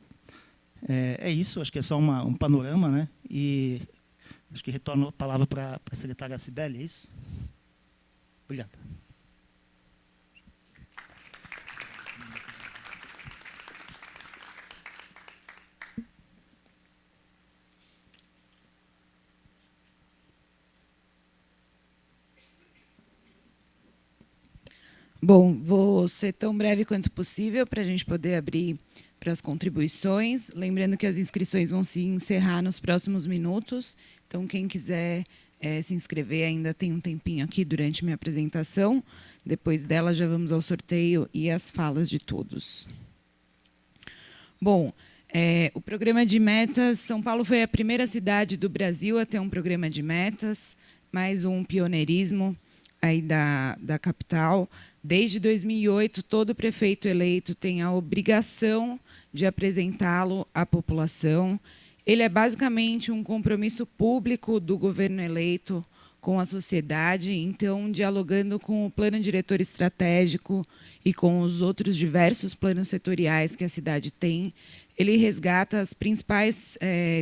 É isso, acho que é só um panorama, né? E acho que retorno a palavra para a secretária Cibele, é isso? Obrigado. Bom, vou ser tão breve quanto possível para a gente poder abrir para as contribuições. Lembrando que as inscrições vão se encerrar nos próximos minutos. Então, quem quiser se inscrever ainda tem um tempinho aqui durante minha apresentação. Depois dela, já vamos ao sorteio e às falas de todos. Bom, o programa de metas, São Paulo foi a primeira cidade do Brasil a ter um programa de metas, mais um pioneirismo aí da capital. Desde 2008, todo prefeito eleito tem a obrigação de apresentá-lo à população. Ele é basicamente um compromisso público do governo eleito com a sociedade. Então, dialogando com o plano diretor estratégico e com os outros diversos planos setoriais que a cidade tem, ele resgata os principais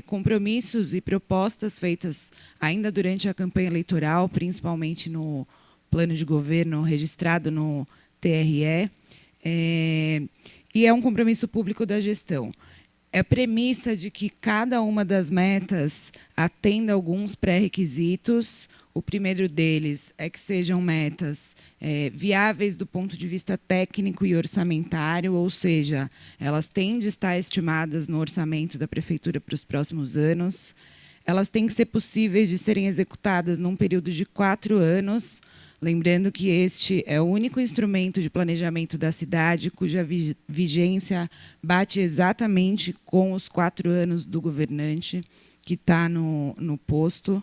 compromissos e propostas feitas ainda durante a campanha eleitoral, principalmente no plano de governo registrado no TRE, e é um compromisso público da gestão. É a premissa de que cada uma das metas atenda a alguns pré-requisitos. O primeiro deles é que sejam metas viáveis do ponto de vista técnico e orçamentário, ou seja, elas têm de estar estimadas no orçamento da Prefeitura para os próximos anos. Elas têm que ser possíveis de serem executadas num período de 4 anos, lembrando que este é o único instrumento de planejamento da cidade cuja vigência bate exatamente com os 4 anos do governante que está no posto.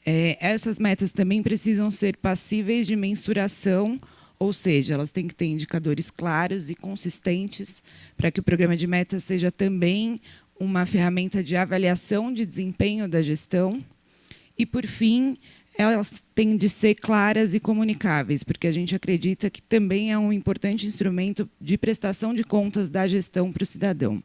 Essas metas também precisam ser passíveis de mensuração, ou seja, elas têm que ter indicadores claros e consistentes para que o programa de metas seja também uma ferramenta de avaliação de desempenho da gestão. E, por fim, elas têm de ser claras e comunicáveis, porque a gente acredita que também é um importante instrumento de prestação de contas da gestão para o cidadão.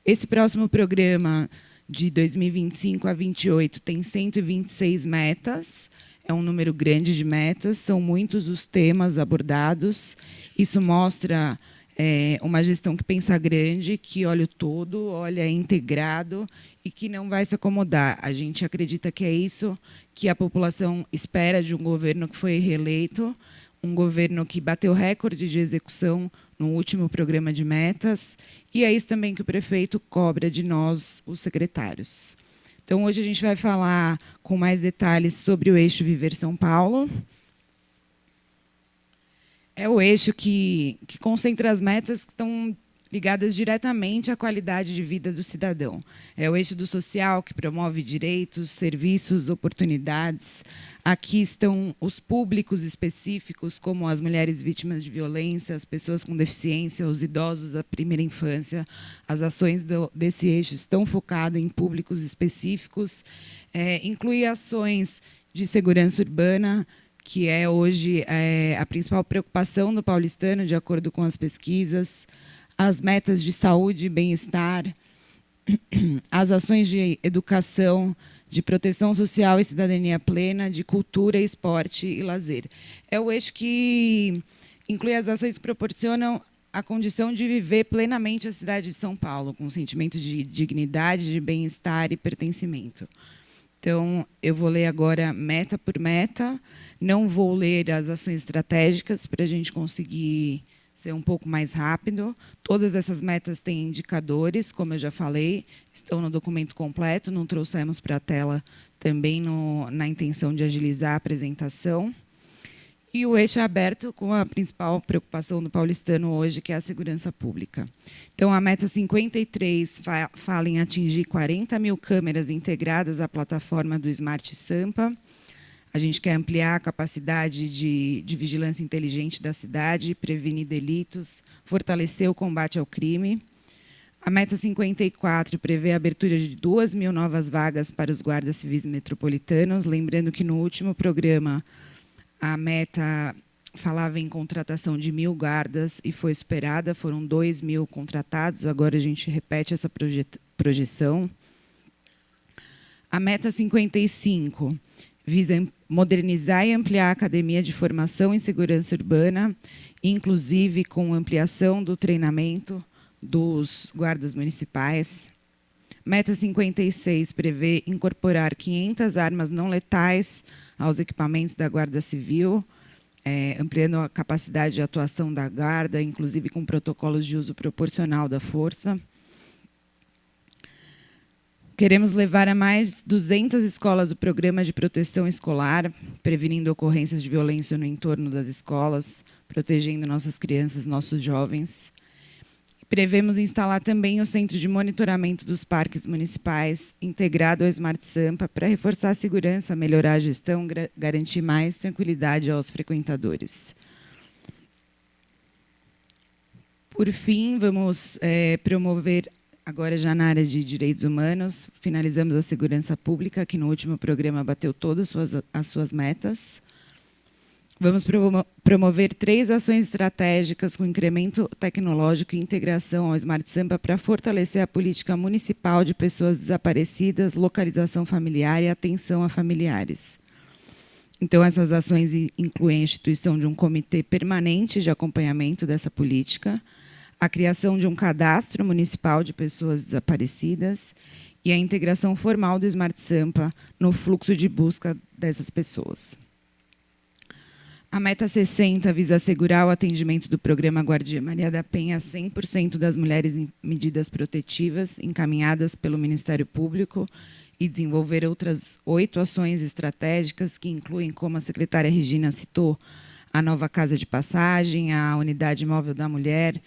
Esse próximo programa, de 2025 a 2028, tem 126 metas, é um número grande de metas, são muitos os temas abordados. Isso mostra uma gestão que pensa grande, que olha o todo, olha integrado e que não vai se acomodar. A gente acredita que é isso que a população espera de um governo que foi reeleito, um governo que bateu recorde de execução no último programa de metas, e é isso também que o prefeito cobra de nós, os secretários. Então, hoje a gente vai falar com mais detalhes sobre o eixo Viver São Paulo. É o eixo que concentra as metas que estão ligadas diretamente à qualidade de vida do cidadão. É o eixo do social, que promove direitos, serviços, oportunidades. Aqui estão os públicos específicos, como as mulheres vítimas de violência, as pessoas com deficiência, os idosos da primeira infância. As ações desse eixo estão focadas em públicos específicos. Inclui ações de segurança urbana, que é hoje a principal preocupação do paulistano, de acordo com as pesquisas, as metas de saúde e bem-estar, as ações de educação, de proteção social e cidadania plena, de cultura, esporte e lazer. É o eixo que inclui as ações que proporcionam a condição de viver plenamente a cidade de São Paulo, com um sentimento de dignidade, de bem-estar e pertencimento. Então, eu vou ler agora meta por meta, não vou ler as ações estratégicas para a gente conseguir ser um pouco mais rápido. Todas essas metas têm indicadores, como eu já falei, estão no documento completo, não trouxemos para a tela também na intenção de agilizar a apresentação. E o eixo é aberto com a principal preocupação do paulistano hoje, que é a segurança pública. Então, a meta 53 fala em atingir 40 mil câmeras integradas à plataforma do Smart Sampa. A gente quer ampliar a capacidade de vigilância inteligente da cidade, prevenir delitos, fortalecer o combate ao crime. A meta 54 prevê a abertura de 2.000 novas vagas para os guardas civis metropolitanos. Lembrando que no último programa a meta falava em contratação de 1.000 guardas e foi superada, foram 2.000 contratados. Agora a gente repete essa projeção. A meta 55 visa modernizar e ampliar a Academia de Formação em Segurança Urbana, inclusive com ampliação do treinamento dos guardas municipais. Meta 56 prevê incorporar 500 armas não letais aos equipamentos da Guarda Civil, ampliando a capacidade de atuação da Guarda, inclusive com protocolos de uso proporcional da força. Queremos levar a mais 200 escolas o programa de proteção escolar, prevenindo ocorrências de violência no entorno das escolas, protegendo nossas crianças, nossos jovens. Prevemos instalar também o Centro de Monitoramento dos Parques Municipais, integrado ao Smart Sampa, para reforçar a segurança, melhorar a gestão, garantir mais tranquilidade aos frequentadores. Por fim, vamos promover Agora, já na área de direitos humanos, finalizamos a segurança pública, que no último programa bateu todas as suas metas. Vamos promover 3 ações estratégicas com incremento tecnológico e integração ao Smart Sampa para fortalecer a política municipal de pessoas desaparecidas, localização familiar e atenção a familiares. Então, essas ações incluem a instituição de um comitê permanente de acompanhamento dessa política, a criação de um cadastro municipal de pessoas desaparecidas e a integração formal do Smart Sampa no fluxo de busca dessas pessoas. A meta 60 visa assegurar o atendimento do programa Guardia Maria da Penha a 100% das mulheres em medidas protetivas encaminhadas pelo Ministério Público e desenvolver outras 8 ações estratégicas que incluem, como a secretária Regina citou, a nova casa de passagem, a unidade móvel da mulher,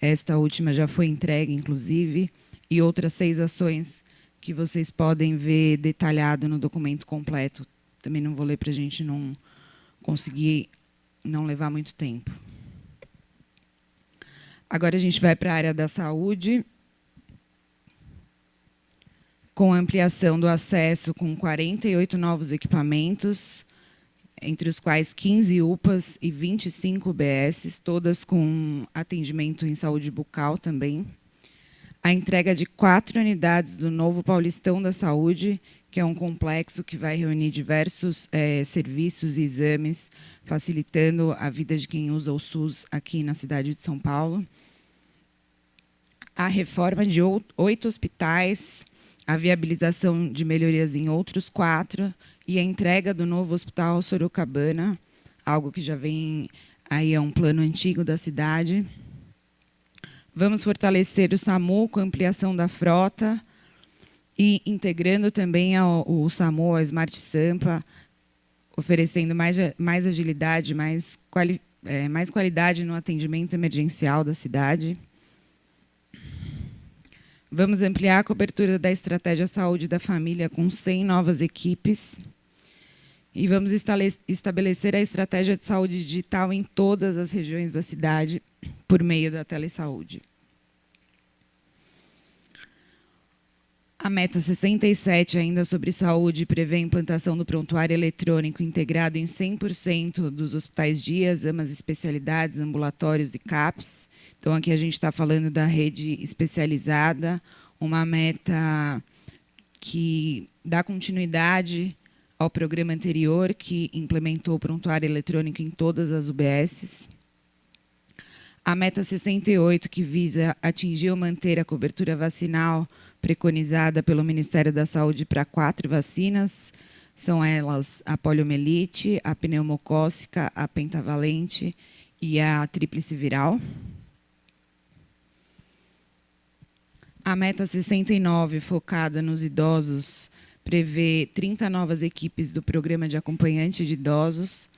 esta última já foi entregue, inclusive, e outras 6 ações que vocês podem ver detalhado no documento completo. Também não vou ler para a gente não conseguir não levar muito tempo. Agora a gente vai para a área da saúde, com ampliação do acesso com 48 novos equipamentos, entre os quais 15 UPAs e 25 UBSs, todas com atendimento em saúde bucal também. A entrega de 4 unidades do novo Paulistão da Saúde, que é um complexo que vai reunir diversos serviços e exames, facilitando a vida de quem usa o SUS aqui na cidade de São Paulo. A reforma de 8 hospitais, a viabilização de melhorias em outros 4 e a entrega do novo Hospital Sorocabana, algo que já vem aí, é um plano antigo da cidade. Vamos fortalecer o SAMU com ampliação da frota e integrando também o SAMU ao Smart Sampa, oferecendo mais agilidade, mais qualidade no atendimento emergencial da cidade. Vamos ampliar a cobertura da estratégia Saúde da Família com 100 novas equipes. E vamos estabelecer a estratégia de saúde digital em todas as regiões da cidade por meio da telesaúde. A meta 67, ainda sobre saúde, prevê a implantação do prontuário eletrônico integrado em 100% dos hospitais dias, AMAs especialidades, ambulatórios e CAPs. Então, aqui a gente está falando da rede especializada, uma meta que dá continuidade ao programa anterior, que implementou o prontuário eletrônico em todas as UBSs. A meta 68, que visa atingir ou manter a cobertura vacinal preconizada pelo Ministério da Saúde para 4 vacinas, são elas a poliomielite, a pneumocócica, a pentavalente e a tríplice viral. A meta 69, focada nos idosos, prevê 30 novas equipes do programa de acompanhante de idosos.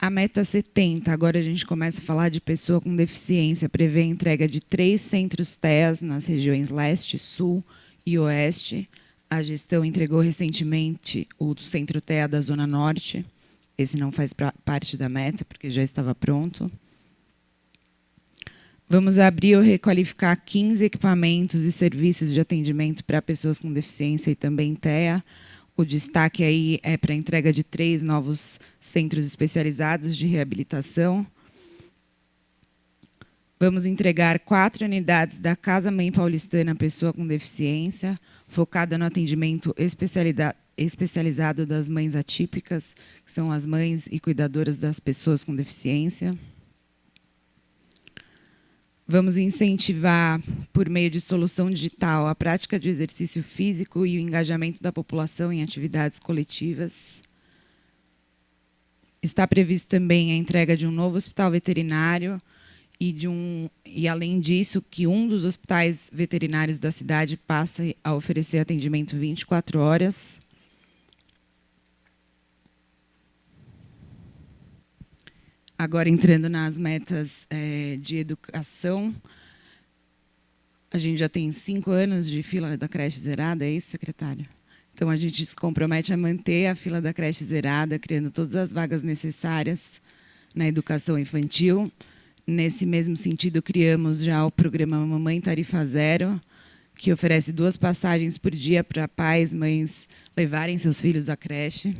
A meta 70, agora a gente começa a falar de pessoa com deficiência, prevê a entrega de 3 centros TEAs nas regiões leste, sul e oeste. A gestão entregou recentemente o centro TEA da Zona Norte. Esse não faz parte da meta, porque já estava pronto. Vamos abrir ou requalificar 15 equipamentos e serviços de atendimento para pessoas com deficiência e também TEA. O destaque aí é para a entrega de 3 novos centros especializados de reabilitação. Vamos entregar 4 unidades da Casa Mãe Paulistana Pessoa com Deficiência, focada no atendimento especializado das mães atípicas, que são as mães e cuidadoras das pessoas com deficiência. Vamos incentivar, por meio de solução digital, a prática de exercício físico e o engajamento da população em atividades coletivas. Está previsto também a entrega de um novo hospital veterinário e além disso, que um dos hospitais veterinários da cidade passe a oferecer atendimento 24 horas. Agora, entrando nas metas de educação, a gente já tem 5 anos de fila da creche zerada, é isso, secretário? Então, a gente se compromete a manter a fila da creche zerada, criando todas as vagas necessárias na educação infantil. Nesse mesmo sentido, criamos já o programa Mamãe Tarifa Zero, que oferece 2 passagens por dia para pais, mães levarem seus filhos à creche.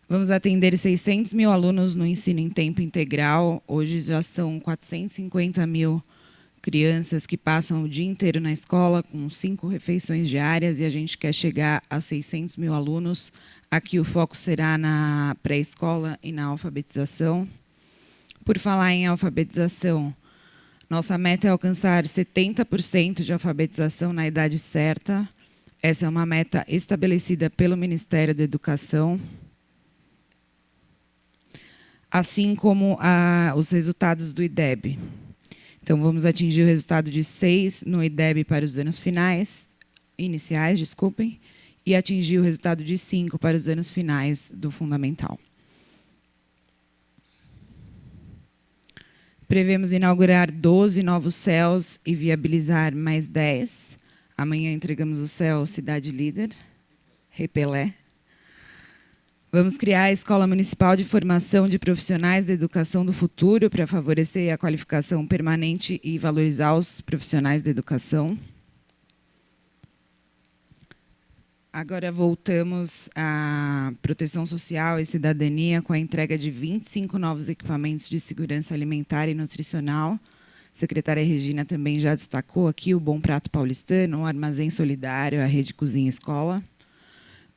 Vamos atender 600 mil alunos no ensino em tempo integral. Hoje já são 450 mil crianças que passam o dia inteiro na escola, com 5 refeições diárias, e a gente quer chegar a 600 mil alunos. Aqui o foco será na pré-escola e na alfabetização. Por falar em alfabetização, nossa meta é alcançar 70% de alfabetização na idade certa. Essa é uma meta estabelecida pelo Ministério da Educação. Assim como os resultados do IDEB. Então, vamos atingir o resultado de 6 no IDEB para os anos iniciais, e atingir o resultado de 5 para os anos finais do fundamental. Prevemos inaugurar 12 novos CELs e viabilizar mais 10. Amanhã entregamos o CEL Cidade Líder, Repelé. Vamos criar a Escola Municipal de Formação de Profissionais da Educação do Futuro para favorecer a qualificação permanente e valorizar os profissionais da educação. Agora voltamos à proteção social e cidadania com a entrega de 25 novos equipamentos de segurança alimentar e nutricional. A secretária Regina também já destacou aqui o Bom Prato Paulistano, o Armazém Solidário, a Rede Cozinha Escola.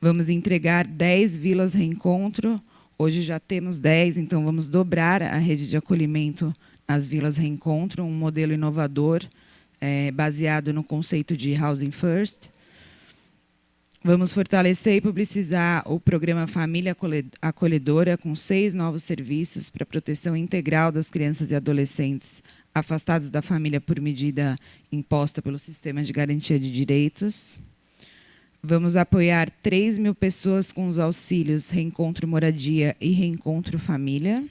Vamos entregar 10 vilas reencontro. Hoje já temos 10, então vamos dobrar a rede de acolhimento nas vilas reencontro, um modelo inovador baseado no conceito de Housing First. Vamos fortalecer e publicizar o programa Família Acolhedora, com 6 novos serviços para a proteção integral das crianças e adolescentes afastados da família por medida imposta pelo Sistema de Garantia de Direitos. Vamos apoiar 3 mil pessoas com os auxílios Reencontro Moradia e Reencontro Família.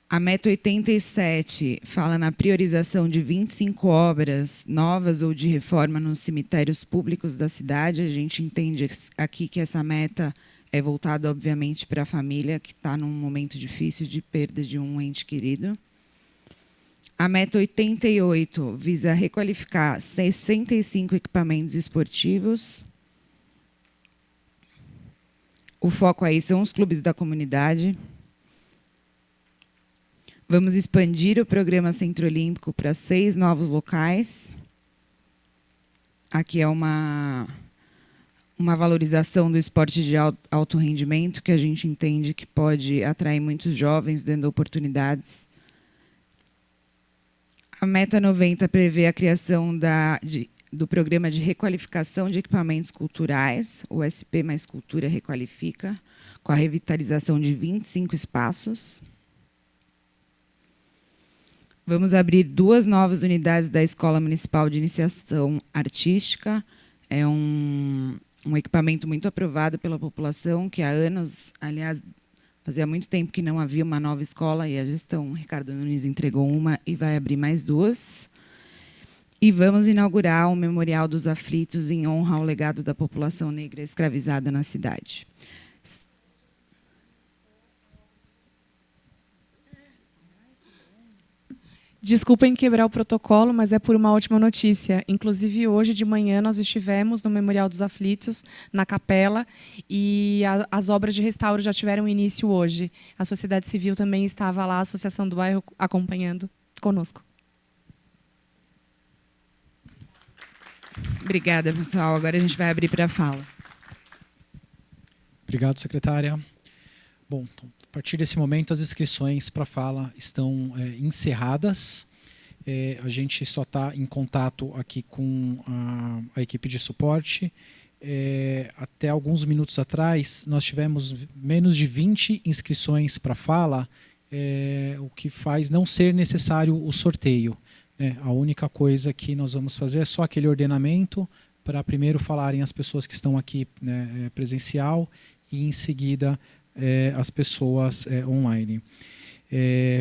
A meta 87 fala na priorização de 25 obras novas ou de reforma nos cemitérios públicos da cidade. A gente entende aqui que essa meta é voltada, obviamente, para a família que está num momento difícil de perda de um ente querido. A meta 88 visa requalificar 65 equipamentos esportivos. O foco aí são os clubes da comunidade. Vamos expandir o programa Centro Olímpico para 6 novos locais. Aqui é uma valorização do esporte de alto rendimento, que a gente entende que pode atrair muitos jovens, dando oportunidades. A meta 90 prevê a criação do programa de requalificação de equipamentos culturais, o SP mais Cultura Requalifica, com a revitalização de 25 espaços. Vamos abrir 2 novas unidades da Escola Municipal de Iniciação Artística. É um equipamento muito aprovado pela população, que há anos, aliás, fazia muito tempo que não havia uma nova escola, e a gestão Ricardo Nunes entregou uma e vai abrir mais 2. E vamos inaugurar o Memorial dos Aflitos em honra ao legado da população negra escravizada na cidade. Desculpem quebrar o protocolo, mas é por uma ótima notícia. Inclusive, hoje de manhã, nós estivemos no Memorial dos Aflitos, na capela, e as obras de restauro já tiveram início hoje. A sociedade civil também estava lá, a Associação do Bairro, acompanhando conosco. Obrigada, pessoal. Agora a gente vai abrir para a fala. Obrigado, secretária. Bom, então, a partir desse momento, as inscrições para a fala estão encerradas. A gente só está em contato aqui com a equipe de suporte. Até alguns minutos atrás, nós tivemos menos de 20 inscrições para a fala, o que faz não ser necessário o sorteio. A única coisa que nós vamos fazer é só aquele ordenamento para primeiro falarem as pessoas que estão aqui presencial e, em seguida, as pessoas online.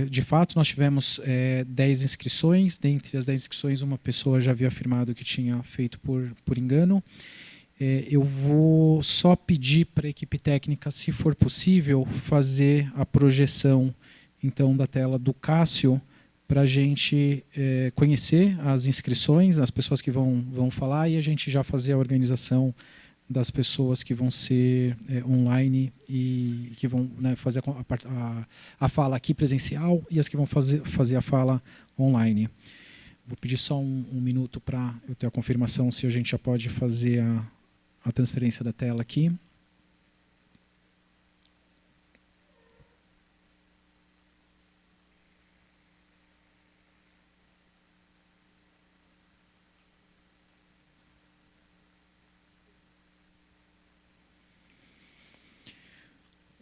De fato, nós tivemos 10 inscrições. Dentre as 10 inscrições, uma pessoa já havia afirmado que tinha feito por engano. Eu vou só pedir para a equipe técnica, se for possível, fazer a projeção então da tela do Cássio, para a gente conhecer as inscrições, as pessoas que vão falar, e a gente já fazer a organização das pessoas que vão ser online e que vão, né, fazer a fala aqui presencial e as que vão fazer a fala online. Vou pedir só um minuto para eu ter a confirmação se a gente já pode fazer a transferência da tela aqui.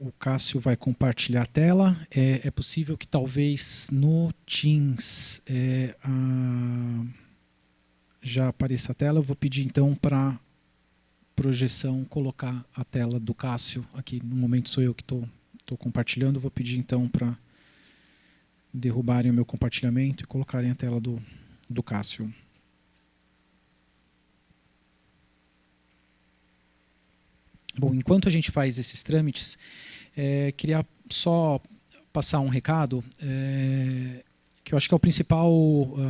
O Cássio vai compartilhar a tela. É possível que talvez no Teams já apareça a tela. Eu vou pedir então para projeção colocar a tela do Cássio aqui. No momento sou eu que estou compartilhando. Eu vou pedir então para derrubarem o meu compartilhamento e colocarem a tela do Cássio. Bom, enquanto a gente faz esses trâmites, queria só passar um recado, que eu acho que é o principal,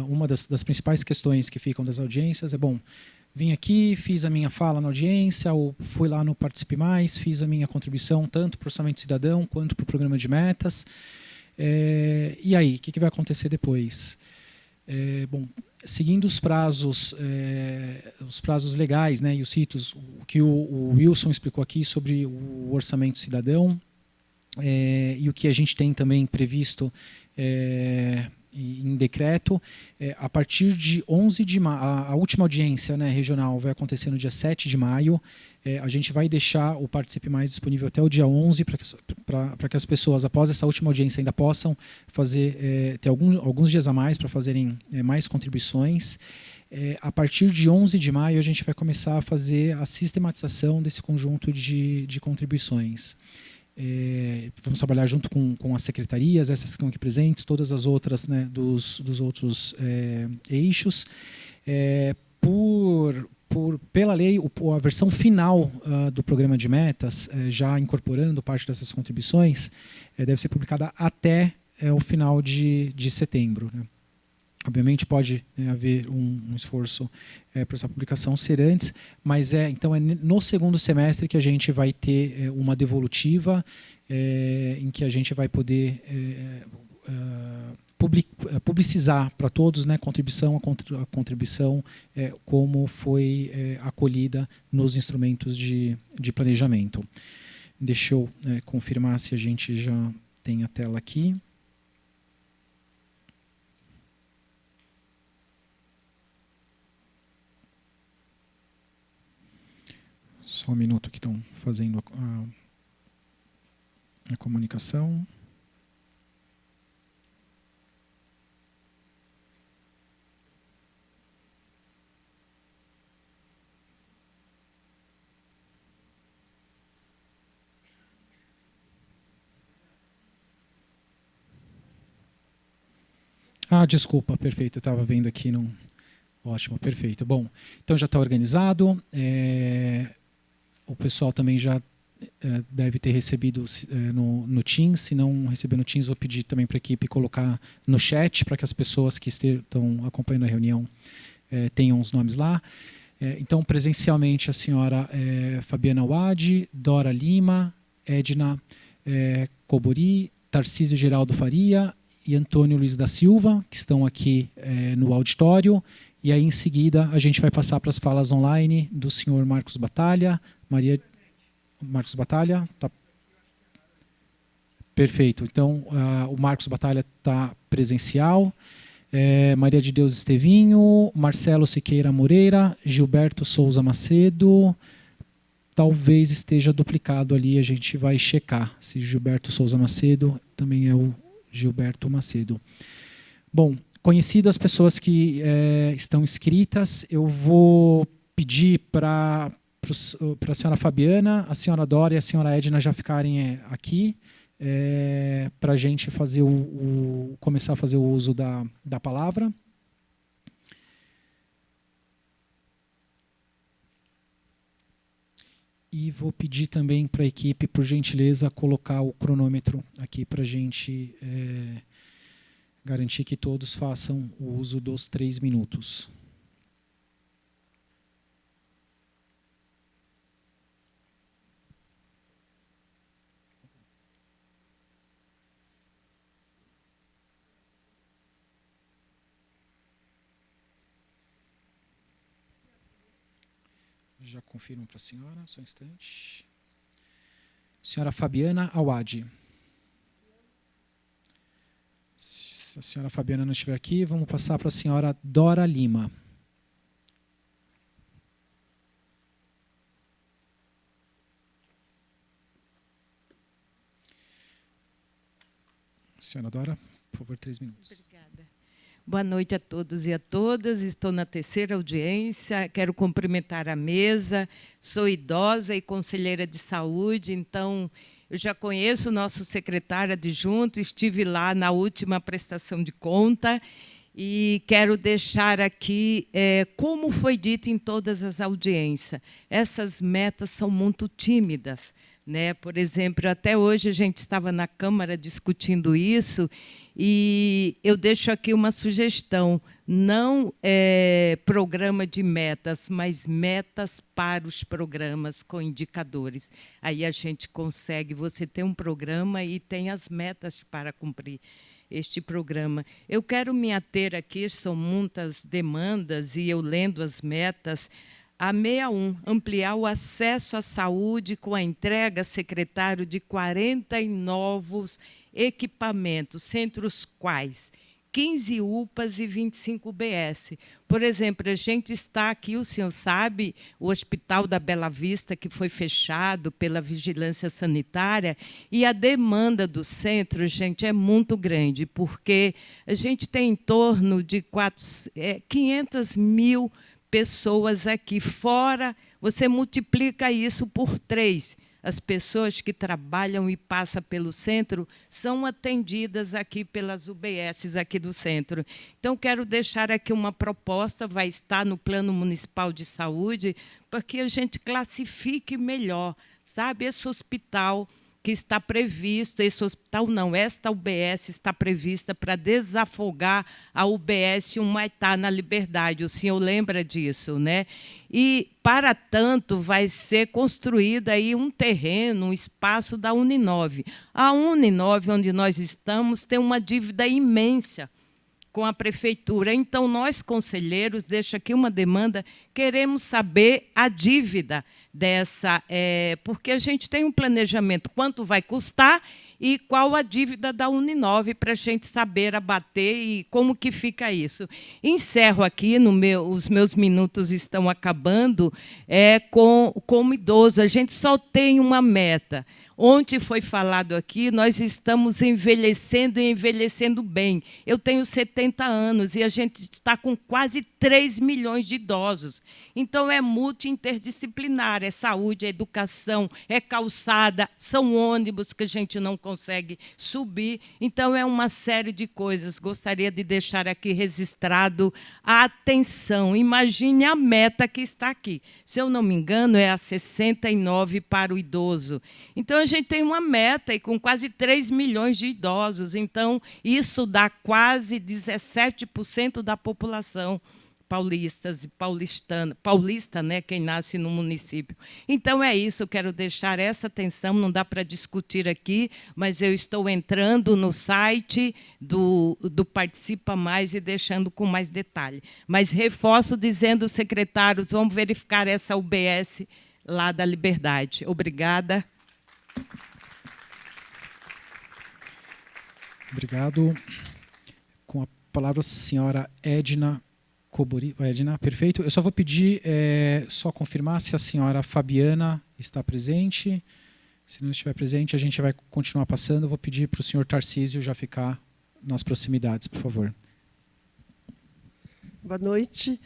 uma das principais questões que ficam das audiências. Bom, vim aqui, fiz a minha fala na audiência, ou fui lá no Participe Mais, fiz a minha contribuição tanto para o Orçamento Cidadão quanto para o Programa de Metas. E aí, o que vai acontecer depois? Bom, seguindo os prazos legais, né, e os ritos, o que o Wilson explicou aqui sobre o Orçamento Cidadão, e o que a gente tem também previsto em decreto, a partir de 11 de maio, a última audiência, né, regional vai acontecer no dia 7 de maio, a gente vai deixar o Participe Mais disponível até o dia 11 para que as pessoas, após essa última audiência, ainda possam ter alguns dias a mais para fazerem mais contribuições. A partir de 11 de maio, a gente vai começar a fazer a sistematização desse conjunto de contribuições. Vamos trabalhar junto com as secretarias, essas que estão aqui presentes, todas as outras, né, dos outros eixos. Pela lei, a versão final do programa de metas, já incorporando parte dessas contribuições, deve ser publicada até o final de setembro, né? Obviamente pode haver um esforço para essa publicação ser antes, mas então é no segundo semestre que a gente vai ter uma devolutiva em que a gente vai poder publicizar para todos, né, a contribuição como foi acolhida nos instrumentos de planejamento. Deixa eu confirmar se a gente já tem a tela aqui. Só um minuto que estão fazendo a comunicação. Desculpa, perfeito, eu estava vendo aqui. Ótimo, perfeito. Bom, então já está organizado. O pessoal também já deve ter recebido no Teams. Se não receber no Teams, vou pedir também para a equipe colocar no chat para que as pessoas que estão acompanhando a reunião tenham os nomes lá. Então, presencialmente, a senhora Fabiana Wade, Dora Lima, Edna Cobori, Tarcísio Geraldo Faria e Antônio Luiz da Silva, que estão aqui no auditório. E aí, em seguida, a gente vai passar para as falas online do senhor Marcos Batalha. Marcos Batalha, tá. Perfeito. Então, o Marcos Batalha está presencial. Maria de Deus Estevinho, Marcelo Siqueira Moreira, Gilberto Souza Macedo. Talvez esteja duplicado ali, a gente vai checar se Gilberto Souza Macedo também é o Gilberto Macedo. Bom, conhecidas as pessoas que estão inscritas, eu vou pedir para a senhora Fabiana, a senhora Dora e a senhora Edna já ficarem aqui, para a gente fazer começar a fazer o uso da palavra. E vou pedir também para a equipe, por gentileza, colocar o cronômetro aqui para a gente garantir que todos façam o uso dos 3 minutos. Já confirmo para a senhora, só um instante. Senhora Fabiana Awad. Se a senhora Fabiana não estiver aqui, vamos passar para a senhora Dora Lima. Senhora Dora, por favor, 3 minutos. Obrigada. Boa noite a todos e a todas. Estou na terceira audiência. Quero cumprimentar a mesa. Sou idosa e conselheira de saúde, então eu já conheço o nosso secretário adjunto, estive lá na última prestação de conta e quero deixar aqui, como foi dito em todas as audiências, essas metas são muito tímidas, né? Por exemplo, até hoje a gente estava na Câmara discutindo isso e eu deixo aqui uma sugestão, não programa de metas, mas metas para os programas com indicadores. Aí a gente consegue, você tem um programa e tem as metas para cumprir este programa. Eu quero me ater aqui, são muitas demandas, e eu lendo as metas, a 61, ampliar o acesso à saúde com a entrega, secretário, de 40 novos equipamentos, entre os quais 15 UPAs e 25 UBS. Por exemplo, a gente está aqui, o senhor sabe, o Hospital da Bela Vista, que foi fechado pela vigilância sanitária, e a demanda do centro, gente, é muito grande, porque a gente tem em torno de 500 mil pessoas aqui. Fora, você multiplica isso por 3. As pessoas que trabalham e passam pelo centro são atendidas aqui pelas UBSs aqui do centro. Então, quero deixar aqui uma proposta, vai estar no Plano Municipal de Saúde, para que a gente classifique melhor, sabe, esse hospital que está previsto, esse hospital não, esta UBS está prevista para desafogar a UBS Humaitá na Liberdade. O senhor lembra disso, né? E, para tanto, vai ser construído aí um terreno, um espaço da Uninove. A Uninove, onde nós estamos, tem uma dívida imensa com a prefeitura. Então, nós, conselheiros, deixo aqui uma demanda, queremos saber a dívida dessa, porque a gente tem um planejamento, quanto vai custar e qual a dívida da Uninove, para a gente saber abater e como que fica isso. Encerro aqui, os meus minutos estão acabando, como idoso, a gente só tem uma meta. Ontem foi falado aqui, nós estamos envelhecendo e envelhecendo bem. Eu tenho 70 anos e a gente está com quase 3 milhões de idosos. Então, é multi-interdisciplinar, é saúde, é educação, é calçada, são ônibus que a gente não consegue subir. Então, é uma série de coisas. Gostaria de deixar aqui registrado a atenção. Imagine a meta que está aqui. Se eu não me engano, é a 69 para o idoso. Então, a gente tem uma meta e com quase 3 milhões de idosos. Então, isso dá quase 17% da população paulistas e paulista, né, quem nasce no município. Então, é isso, eu quero deixar essa atenção, não dá para discutir aqui, mas eu estou entrando no site do Participa Mais e deixando com mais detalhe. Mas reforço dizendo, secretários, vamos verificar essa UBS lá da Liberdade. Obrigada. Obrigado. Com a palavra, a senhora Edna Cobori. Edna, perfeito. Eu só vou pedir, só confirmar se a senhora Fabiana está presente. Se não estiver presente, a gente vai continuar passando. Eu vou pedir para o senhor Tarcísio já ficar nas proximidades, por favor. Boa noite.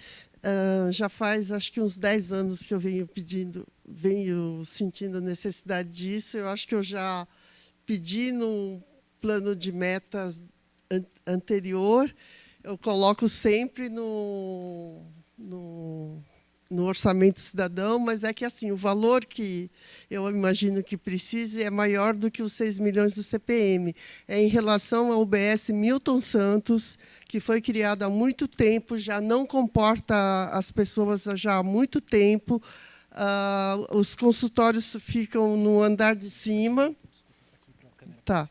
Já faz, acho que uns 10 anos que eu venho sentindo a necessidade disso. Eu acho que eu já pedi no plano de metas anterior. Eu coloco sempre no orçamento cidadão, mas é que assim, o valor que eu imagino que precise é maior do que os 6 milhões do CPM. É em relação ao UBS Milton Santos, que foi criado há muito tempo, já não comporta as pessoas já há muito tempo. Os consultórios ficam no andar de cima. Tá.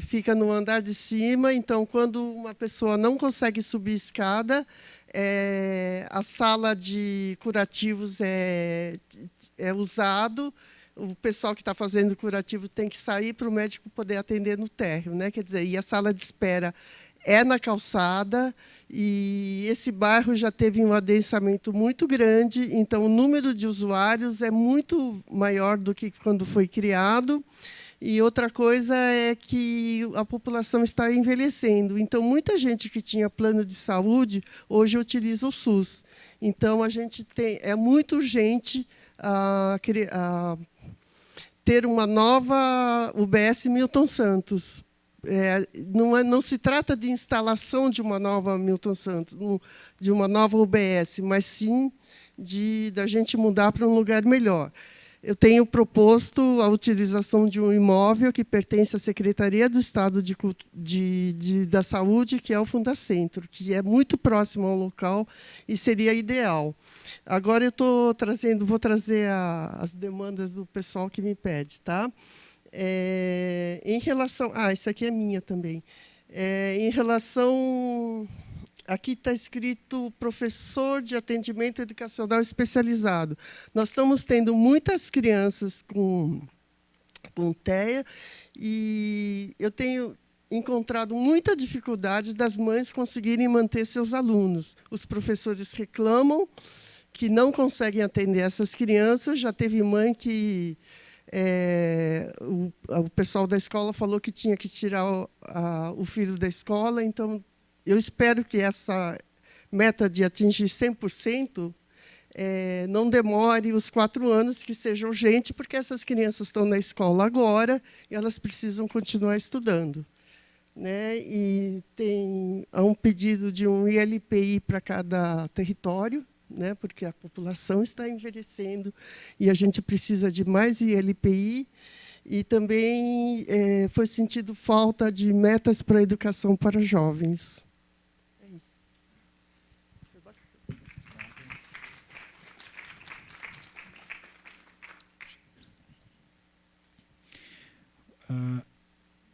Fica no andar de cima, então, quando uma pessoa não consegue subir escada, a sala de curativos é usado, o pessoal que está fazendo curativo tem que sair para o médico poder atender no térreo, né? Quer dizer, e a sala de espera é na calçada, e esse bairro já teve um adensamento muito grande, então o número de usuários é muito maior do que quando foi criado. E outra coisa é que a população está envelhecendo. Então, muita gente que tinha plano de saúde, hoje utiliza o SUS. Então, a gente é muito urgente ter uma nova UBS Milton Santos. Não se trata de instalação de uma nova Milton Santos, de uma nova UBS, mas sim da gente mudar para um lugar melhor. Eu tenho proposto a utilização de um imóvel que pertence à Secretaria do Estado da Saúde, que é o Fundacentro, que é muito próximo ao local e seria ideal. Agora vou trazer as demandas do pessoal que me pede, tá? Em relação, isso aqui é minha também. Em relação, aqui está escrito professor de atendimento educacional especializado. Nós estamos tendo muitas crianças com TEA e eu tenho encontrado muita dificuldade das mães conseguirem manter seus alunos. Os professores reclamam que não conseguem atender essas crianças. Já teve mãe que o pessoal da escola falou que tinha que tirar o filho da escola. Então, eu espero que essa meta de atingir 100% não demore os 4 anos, que seja urgente, porque essas crianças estão na escola agora e elas precisam continuar estudando, né? E há um pedido de um ILPI para cada território, né? Porque a população está envelhecendo e a gente precisa de mais ILPI. E também foi sentido falta de metas para a educação para jovens.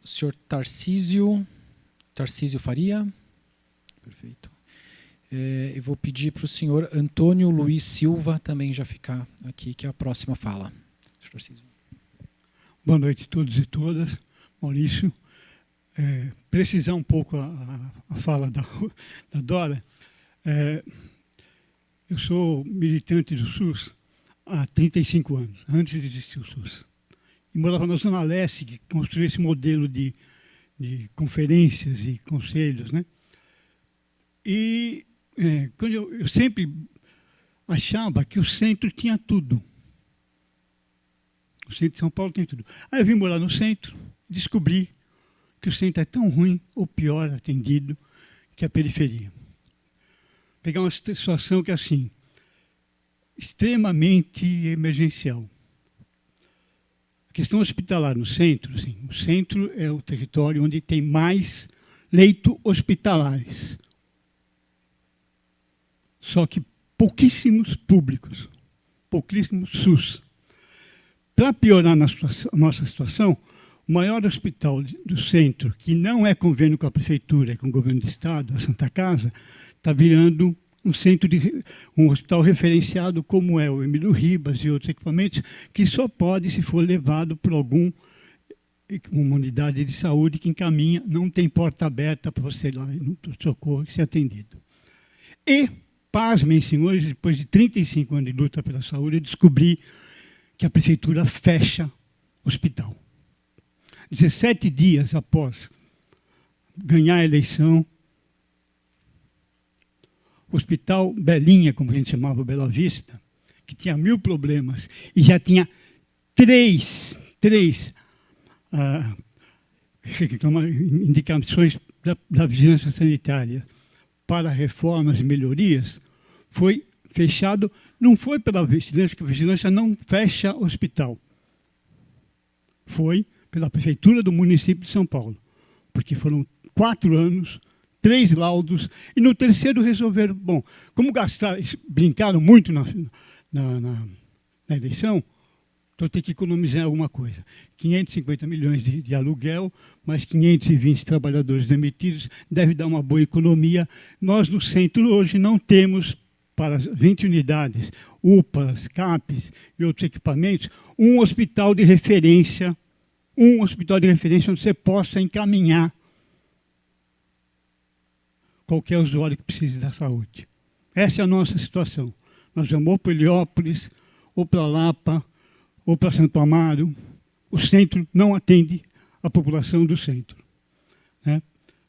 O senhor Tarcísio Faria. Perfeito. Eu vou pedir para o senhor Antônio Luiz Silva também já ficar aqui, que é a próxima fala. Senhor Tarcísio. Boa noite a todos e todas. Maurício, precisar um pouco a fala da Dora. Eu sou militante do SUS há 35 anos, antes de existir o SUS. E morava na Zona Leste, que construiu esse modelo de conferências e conselhos, né? E quando eu sempre achava que o centro tinha tudo. O centro de São Paulo tem tudo. Aí eu vim morar no centro, descobri que o centro é tão ruim ou pior atendido que a periferia. Pegar uma situação que é assim, extremamente emergencial. A questão hospitalar no centro, assim, o centro é o território onde tem mais leitos hospitalares. Só que pouquíssimos públicos, pouquíssimos SUS. Para piorar a nossa situação, o maior hospital do centro, que não é convênio com a prefeitura, é com o governo do estado, a Santa Casa, está virando um hospital referenciado como é o Emílio Ribas e outros equipamentos, que só pode se for levado por uma unidade de saúde que encaminha, não tem porta aberta para você ir lá no socorro e ser atendido. E, pasmem, senhores, depois de 35 anos de luta pela saúde, eu descobri que a prefeitura fecha o hospital. 17 dias após ganhar a eleição, o Hospital Belinha, como a gente chamava, Bela Vista, que tinha 1000 problemas e já tinha três indicações da vigilância sanitária para reformas e melhorias, foi fechado Não foi pela vigilância, porque a vigilância não fecha o hospital. Foi pela prefeitura do município de São Paulo, porque foram 4 anos, 3 laudos, e no terceiro resolveram, bom, como brincaram muito na eleição, então tem que economizar alguma coisa. 550 milhões de aluguel, mais 520 trabalhadores demitidos, deve dar uma boa economia. Nós, no centro, hoje, não temos, para as 20 unidades, UPAs, CAPs e outros equipamentos, um hospital de referência onde você possa encaminhar qualquer usuário que precise da saúde. Essa é a nossa situação. Nós vamos ou para Heliópolis, ou para Lapa, ou para Santo Amaro. O centro não atende a população do centro, né?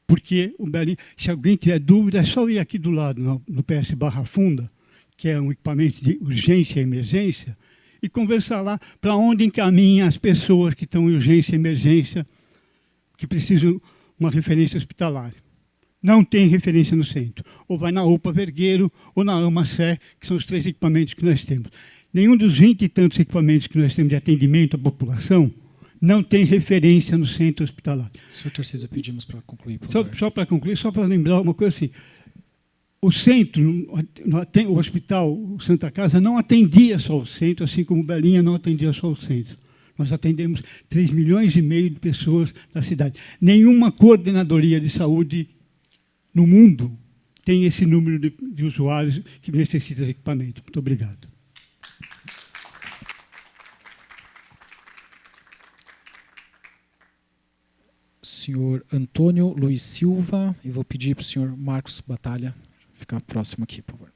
Porque o Belém, se alguém tiver dúvida, é só ir aqui do lado, no PS Barra Funda, que é um equipamento de urgência e emergência, e conversar lá para onde encaminha as pessoas que estão em urgência e emergência, que precisam de uma referência hospitalar. Não tem referência no centro. Ou vai na UPA Vergueiro ou na AMA-Sé, que são os 3 equipamentos que nós temos. Nenhum dos 20 e tantos equipamentos que nós temos de atendimento à população não tem referência no centro hospitalar. Senhor Tarcísio, pedimos para concluir, por favor. Só para concluir, só para lembrar uma coisa assim. O centro, o hospital Santa Casa não atendia só o centro, assim como Belinha não atendia só o centro. Nós atendemos 3,5 milhões de pessoas na cidade. Nenhuma coordenadoria de saúde no mundo tem esse número de usuários que necessitam de equipamento. Muito obrigado. Senhor Antônio Luiz Silva, e vou pedir para o senhor Marcos Batalha ficar próximo aqui, por favor.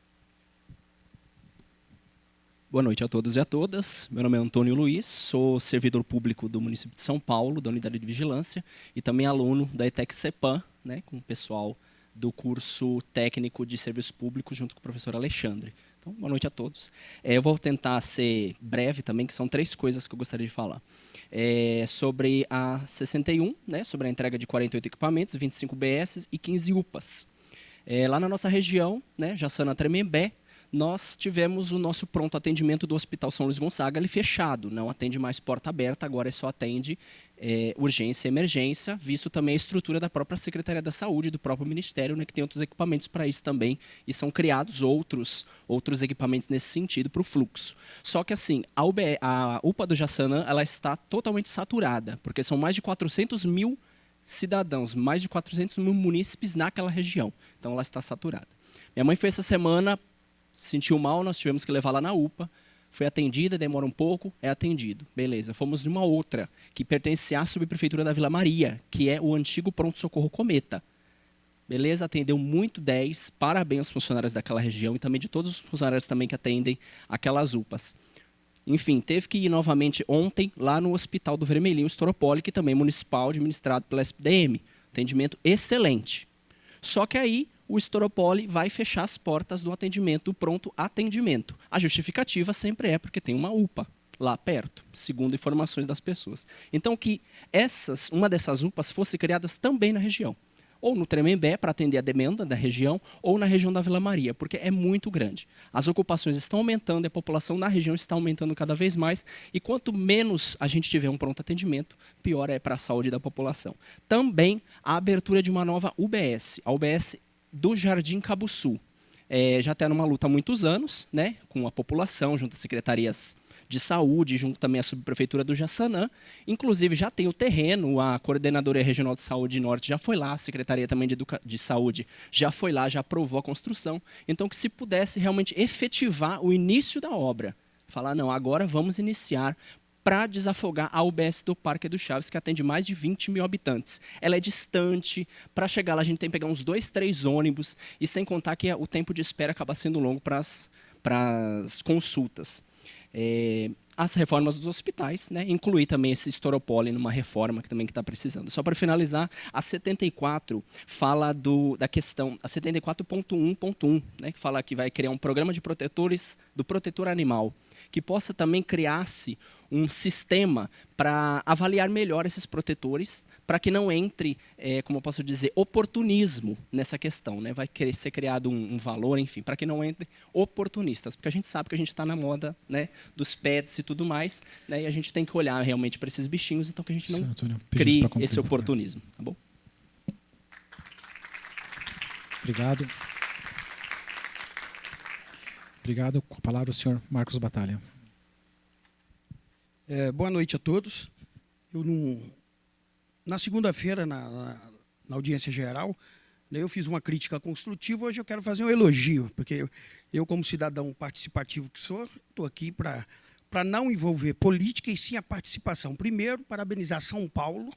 Boa noite a todos e a todas. Meu nome é Antônio Luiz, sou servidor público do município de São Paulo, da Unidade de Vigilância, e também aluno da ETEC-CEPAM, né, com o pessoal do curso técnico de serviço público, junto com o professor Alexandre. Então, boa noite a todos. Eu vou tentar ser breve também, que são 3 coisas que eu gostaria de falar. Sobre a 61, né, sobre a entrega de 48 equipamentos, 25 BS e 15 UPAs. Lá na nossa região, né, Jaçanã, Tremembé, nós tivemos o nosso pronto atendimento do Hospital São Luís Gonzaga ali fechado, não atende mais porta aberta, agora só atende urgência e emergência, visto também a estrutura da própria Secretaria da Saúde, do próprio Ministério, né, que tem outros equipamentos para isso também, e são criados outros equipamentos nesse sentido para o fluxo. Só que assim, a UPA do Jaçanã, ela está totalmente saturada, porque são mais de 400 mil cidadãos, mais de 400 mil munícipes naquela região, então ela está saturada. Minha mãe foi essa semana, sentiu mal, nós tivemos que levar lá na UPA, foi atendida, demora um pouco, é atendido. Beleza, fomos numa outra, que pertence à subprefeitura da Vila Maria, que é o antigo pronto-socorro Cometa. Beleza, atendeu muito 10, parabéns aos funcionários daquela região e também de todos os funcionários também que atendem aquelas UPAs. Enfim, teve que ir novamente ontem lá no Hospital do Vermelhinho, Estoropoli, que também é municipal, administrado pela SPDM. Atendimento excelente. Só que aí o Estoropoli vai fechar as portas do atendimento, do pronto atendimento. A justificativa sempre é porque tem uma UPA lá perto, segundo informações das pessoas. Então, que uma dessas UPAs fosse criadas também na região. Ou no Tremembé, para atender a demanda da região, ou na região da Vila Maria, porque é muito grande. As ocupações estão aumentando e a população na região está aumentando cada vez mais, e quanto menos a gente tiver um pronto atendimento, pior é para a saúde da população. Também a abertura de uma nova UBS, a UBS do Jardim Cabuçu. Já está numa luta há muitos anos, né, com a população, junto às secretarias de saúde, junto também à subprefeitura do Jaçanã. Inclusive, já tem o terreno, a Coordenadoria Regional de Saúde Norte já foi lá, a Secretaria também de Saúde já foi lá, já aprovou a construção. Então, que se pudesse realmente efetivar o início da obra, falar, não, agora vamos iniciar para desafogar a UBS do Parque do Chaves, que atende mais de 20 mil habitantes. Ela é distante, para chegar lá a gente tem que pegar uns 2, 3 ônibus, e sem contar que o tempo de espera acaba sendo longo para as consultas. As reformas dos hospitais, né? Incluir também esse Estoropoli numa reforma que também está precisando. Só para finalizar, a 74 fala da questão, a 74.1.1, né? Que fala que vai criar um programa de protetores do protetor animal. que possa também criar-se um sistema para avaliar melhor esses protetores, para que não entre, como eu posso dizer, oportunismo nessa questão, né? Vai querer ser criado um valor, enfim, para que não entre oportunistas, porque a gente sabe que a gente está na moda, né, dos pets e tudo mais, né, e a gente tem que olhar realmente para esses bichinhos, então que a gente não crie esse oportunismo, tá bom? Obrigado. Obrigado. Com a palavra o senhor Marcos Batalha. Boa noite a todos. Na segunda-feira, na audiência geral, né, eu fiz uma crítica construtiva. Hoje eu quero fazer um elogio, porque eu, como cidadão participativo que sou, estou aqui para não envolver política e sim a participação. Primeiro, parabenizar São Paulo.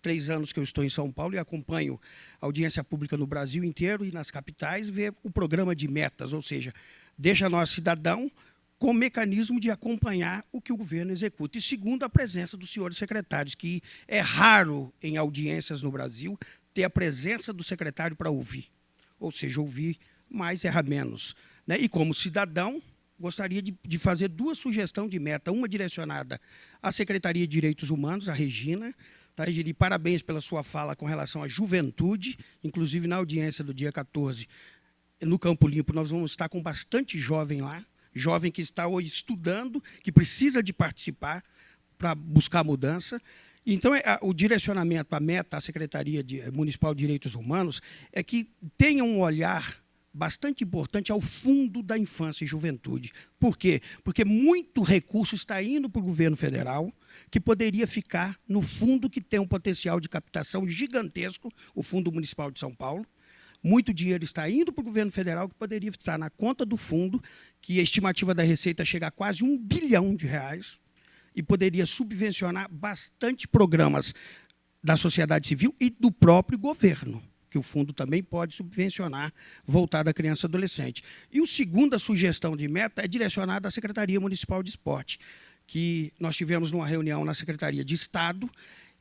3 anos que eu estou em São Paulo e acompanho a audiência pública no Brasil inteiro e nas capitais, ver o programa de metas, ou seja, deixa nós, cidadão, com mecanismo de acompanhar o que o governo executa. E segundo, a presença dos senhores secretários, que é raro em audiências no Brasil ter a presença do secretário para ouvir. Ou seja, ouvir mais, errar menos. Né? E como cidadão, gostaria de fazer 2 sugestões de meta, uma direcionada à Secretaria de Direitos Humanos, a Regina. Tá, Regina, parabéns pela sua fala com relação à juventude, inclusive na audiência do dia 14, no Campo Limpo, nós vamos estar com bastante jovem lá, jovem que está hoje estudando, que precisa de participar para buscar mudança. Então, o direcionamento, a meta, a Secretaria Municipal de Direitos Humanos é que tenha um olhar bastante importante ao fundo da infância e juventude. Por quê? Porque muito recurso está indo para o governo federal, que poderia ficar no fundo que tem um potencial de captação gigantesco, o Fundo Municipal de São Paulo. Muito dinheiro está indo para o governo federal, que poderia estar na conta do fundo, que a estimativa da Receita chega a quase R$1 bilhão, e poderia subvencionar bastante programas da sociedade civil e do próprio governo, que o fundo também pode subvencionar, voltado à criança e adolescente. E a segunda sugestão de meta é direcionada à Secretaria Municipal de Esporte, que nós tivemos numa reunião na Secretaria de Estado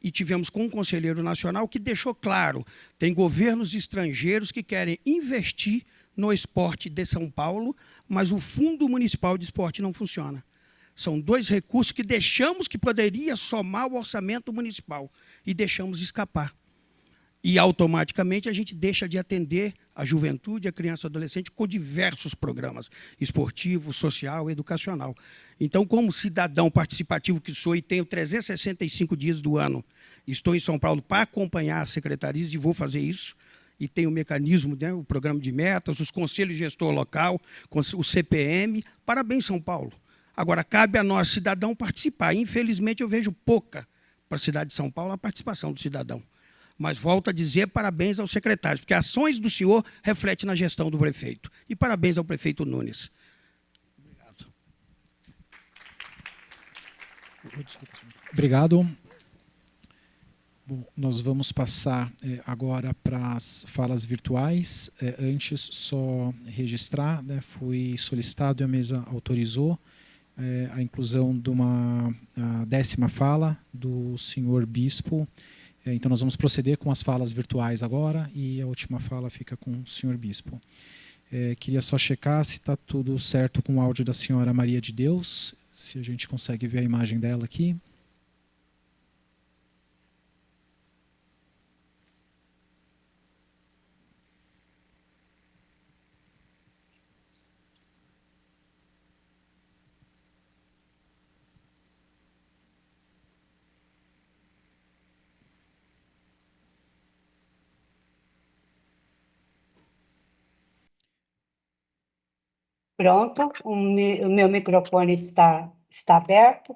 e tivemos com um conselheiro nacional que deixou claro, tem governos estrangeiros que querem investir no esporte de São Paulo, mas o Fundo Municipal de Esporte não funciona. São 2 recursos que deixamos que poderia somar o orçamento municipal e deixamos escapar. E, automaticamente, a gente deixa de atender a juventude, a criança e o adolescente com diversos programas esportivo, social, educacional. Então, como cidadão participativo que sou e tenho 365 dias do ano, estou em São Paulo para acompanhar as secretarias e vou fazer isso, e tem o mecanismo, né, o programa de metas, os conselhos de gestor local, o CPM. Parabéns, São Paulo. Agora, cabe a nós, cidadão, participar. Infelizmente, eu vejo pouca para a cidade de São Paulo a participação do cidadão. Mas volto a dizer parabéns aos secretários, porque ações do senhor refletem na gestão do prefeito. E parabéns ao prefeito Nunes. Obrigado. Obrigado. Bom, nós vamos passar agora para as falas virtuais. Antes, só registrar, né, foi solicitado e a mesa autorizou a inclusão de uma 10ª fala do senhor Bispo. Então, nós vamos proceder com as falas virtuais agora e a última fala fica com o senhor Bispo. Queria só checar se está tudo certo com o áudio da senhora Maria de Deus, se a gente consegue ver a imagem dela aqui. Pronto, o meu microfone está aberto.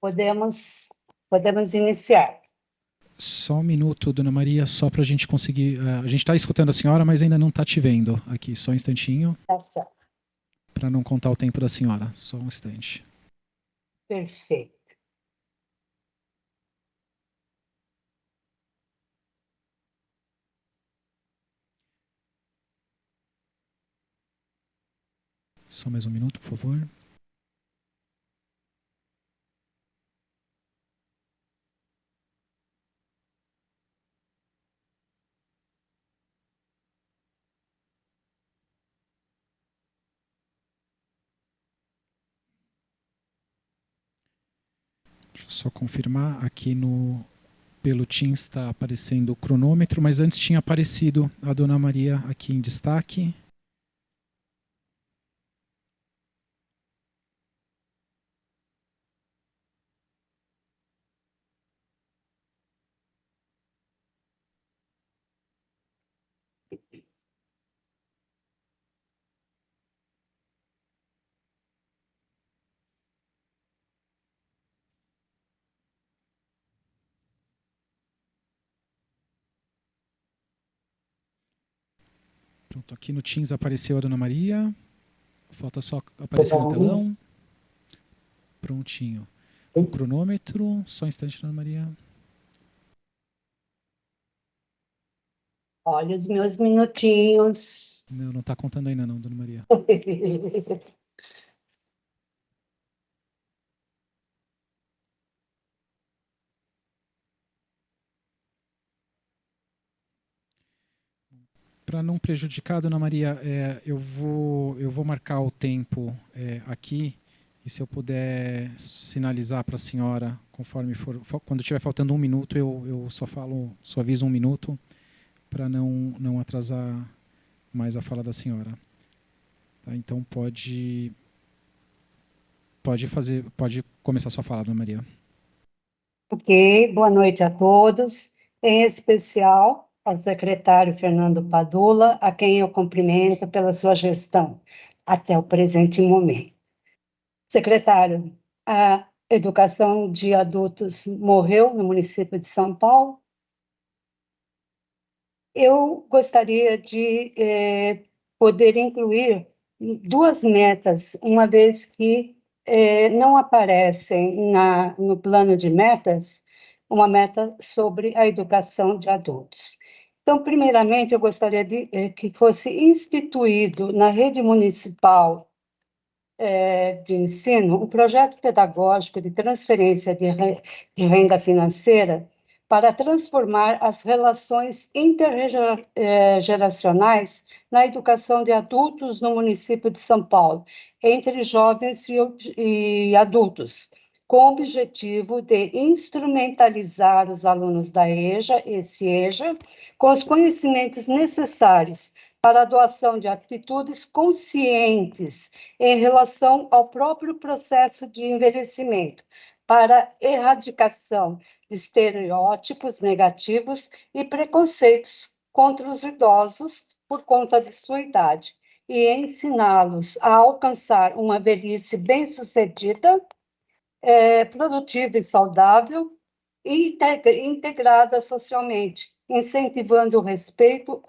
Podemos iniciar. Só um minuto, dona Maria, só para a gente conseguir... a gente está escutando a senhora, mas ainda não está te vendo aqui. Só um instantinho. Tá certo. Para não contar o tempo da senhora. Só um instante. Perfeito. Só mais um minuto, por favor. Só confirmar aqui pelo Teams está aparecendo o cronômetro, mas antes tinha aparecido a Dona Maria aqui em destaque. Pronto, aqui no Teams apareceu a Dona Maria. Falta só aparecer no telão. Prontinho. O cronômetro. Só um instante, Dona Maria. Olha os meus minutinhos. Não está contando ainda não, Dona Maria. Para não prejudicar, Dona Maria, eu vou marcar o tempo aqui, e se eu puder sinalizar para a senhora, conforme for, quando estiver faltando 1 minuto, eu só aviso 1 minuto, para não atrasar mais a fala da senhora. Tá, então pode começar a sua fala, Dona Maria. Ok, boa noite a todos, em especial ao secretário Fernando Padula, a quem eu cumprimento pela sua gestão até o presente momento. Secretário, a educação de adultos morreu no município de São Paulo. Eu gostaria de poder incluir 2 metas, uma vez que não aparecem no plano de metas, uma meta sobre a educação de adultos. Então, primeiramente, eu gostaria que fosse instituído na rede municipal de ensino um projeto pedagógico de transferência de renda financeira para transformar as relações intergeracionais na educação de adultos no município de São Paulo, entre jovens e adultos, com o objetivo de instrumentalizar os alunos da EJA e CIEJA com os conhecimentos necessários para a adoção de atitudes conscientes em relação ao próprio processo de envelhecimento, para a erradicação de estereótipos negativos e preconceitos contra os idosos por conta de sua idade, e ensiná-los a alcançar uma velhice bem-sucedida, produtiva e saudável, e integrada socialmente, incentivando o respeito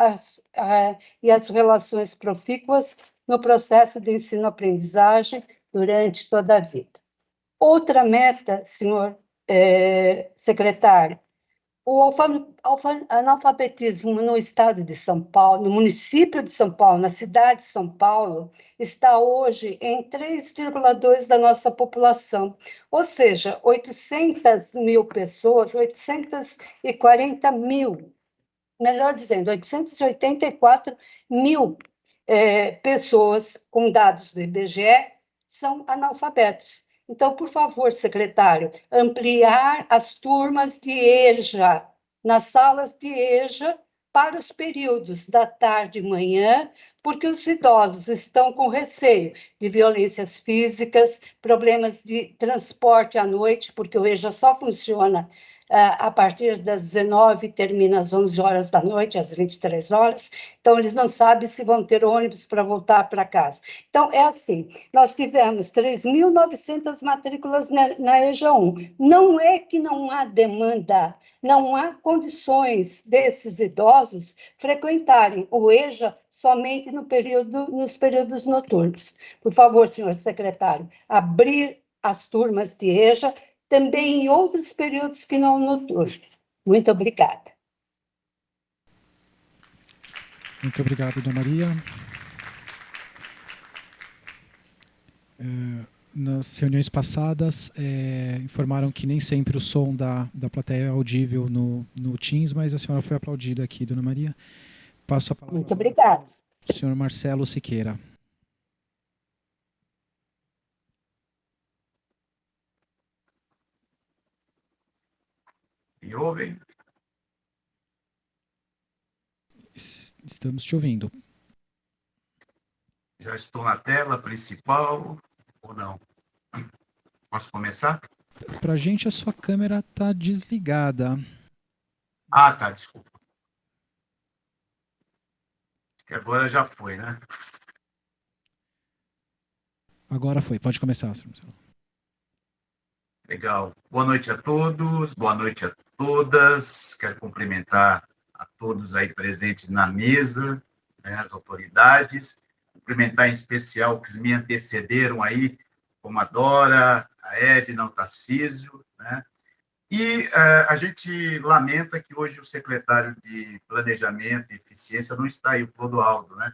e as relações profícuas no processo de ensino-aprendizagem durante toda a vida. Outra meta, senhor secretário, o analfabetismo no estado de São Paulo, no município de São Paulo, na cidade de São Paulo, está hoje em 3,2% da nossa população, ou seja, 800 mil pessoas, 840 mil, melhor dizendo, 884 mil pessoas com dados do IBGE são analfabetos. Então, por favor, secretário, ampliar as turmas de EJA, nas salas de EJA, para os períodos da tarde e manhã, porque os idosos estão com receio de violências físicas, problemas de transporte à noite, porque o EJA só funciona a partir das 19 e termina às 11 horas da noite, às 23 horas, então eles não sabem se vão ter ônibus para voltar para casa. Então, é assim, nós tivemos 3.900 matrículas na EJA 1, não é que não há demanda, não há condições desses idosos frequentarem o EJA somente nos períodos noturnos. Por favor, senhor secretário, abrir as turmas de EJA também em outros períodos que não noturno. Muito obrigada. Muito obrigado, Dona Maria. Nas reuniões passadas, informaram que nem sempre o som da plateia é audível no Teams, mas a senhora foi aplaudida aqui, Dona Maria. Passo a palavra. Muito obrigada. Ao senhor Marcelo Siqueira. Me ouvem? Estamos te ouvindo. Já estou na tela principal ou não? Posso começar? Para a gente, a sua câmera está desligada. Ah, tá, desculpa. Acho que agora já foi, né? Agora foi. Pode começar, senhor Marcelo. Legal. Boa noite a todos, boa noite a todas. Quero cumprimentar a todos aí presentes na mesa, né, as autoridades. Cumprimentar em especial os que me antecederam aí, como a Dora, a Edna, o Tarcísio, né? E a gente lamenta que hoje o secretário de Planejamento e Eficiência não está aí, o Clodoaldo, né?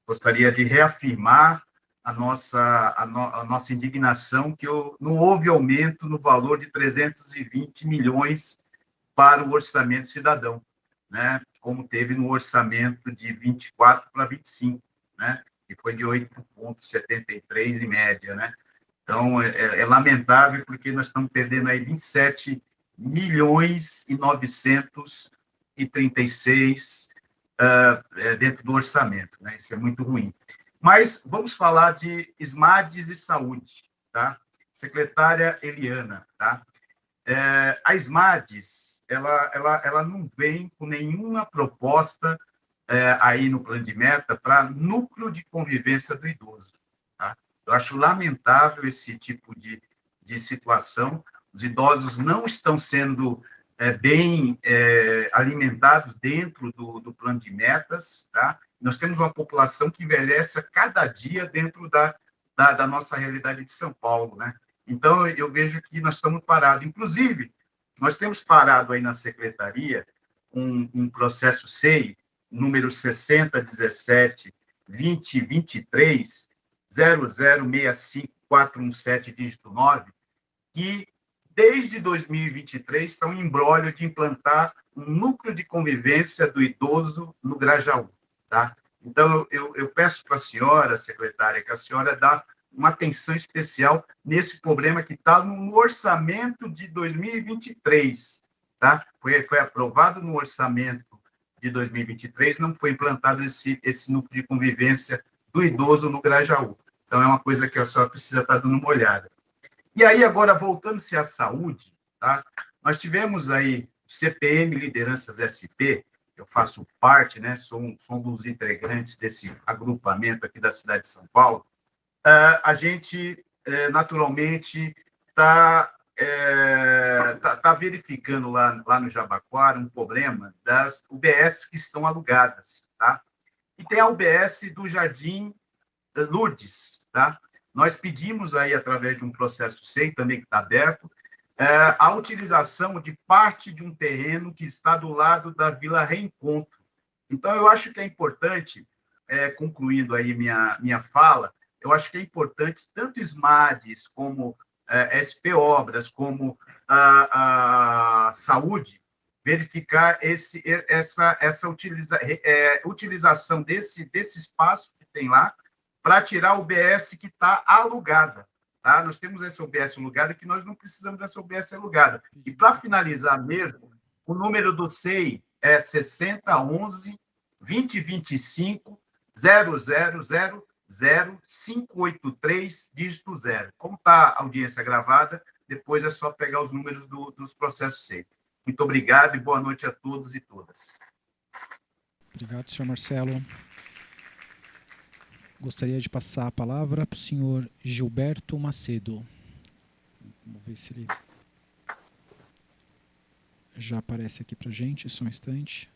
Gostaria de reafirmar a nossa indignação que não houve aumento no valor de 320 milhões para o orçamento cidadão, né? Como teve no orçamento de 24 para 25, né? Que foi de 8,73 em média, né? Então, é lamentável porque nós estamos perdendo aí 27 milhões e 936 dentro do orçamento, né? Isso é muito ruim. Mas vamos falar de SMADs e saúde, tá? Secretária Eliana, tá? A SMADs, ela não vem com nenhuma proposta aí no plano de meta para núcleo de convivência do idoso, tá? Eu acho lamentável esse tipo de situação. Os idosos não estão sendo bem alimentados dentro do plano de metas, tá? Nós temos uma população que envelhece a cada dia dentro da nossa realidade de São Paulo, né? Então, eu vejo que nós estamos parados. Inclusive, nós temos parado aí na secretaria um processo SEI, número 6017-2023, 0065417, dígito 9, que desde 2023 está um imbróglio de implantar um núcleo de convivência do idoso no Grajaú, tá? Então, eu peço para a senhora, secretária, que a senhora dá uma atenção especial nesse problema que está no orçamento de 2023, tá? Foi aprovado no orçamento de 2023, não foi implantado esse núcleo de convivência do idoso no Grajaú. Então, é uma coisa que a senhora precisa estar dando uma olhada. E aí, agora, voltando-se à saúde, tá? Nós tivemos aí CPM Lideranças SP, eu faço parte, né? Sou um dos integrantes desse agrupamento aqui da cidade de São Paulo. A gente, naturalmente, está verificando lá no Jabaquara um problema das UBS que estão alugadas, tá? E tem a UBS do Jardim Lourdes, tá? Nós pedimos aí, através de um processo SEI, também que está aberto, a utilização de parte de um terreno que está do lado da Vila Reencontro. Então, eu acho que é importante, concluindo aí minha fala, eu acho que é importante, tanto SMADs, como SP Obras, como a Saúde, verificar essa utilização desse espaço que tem lá, para tirar a UBS que está alugada. Tá? Nós temos essa UBS alugada que nós não precisamos dessa UBS alugada. E, para finalizar mesmo, o número do SEI é 6011-2025-000583, dígito 0. Como está a audiência gravada, depois é só pegar os números dos processos SEI. Muito obrigado e boa noite a todos e todas. Obrigado, senhor Marcelo. Gostaria de passar a palavra para o senhor Gilberto Macedo. Vamos ver se ele já aparece aqui para a gente, só um instante.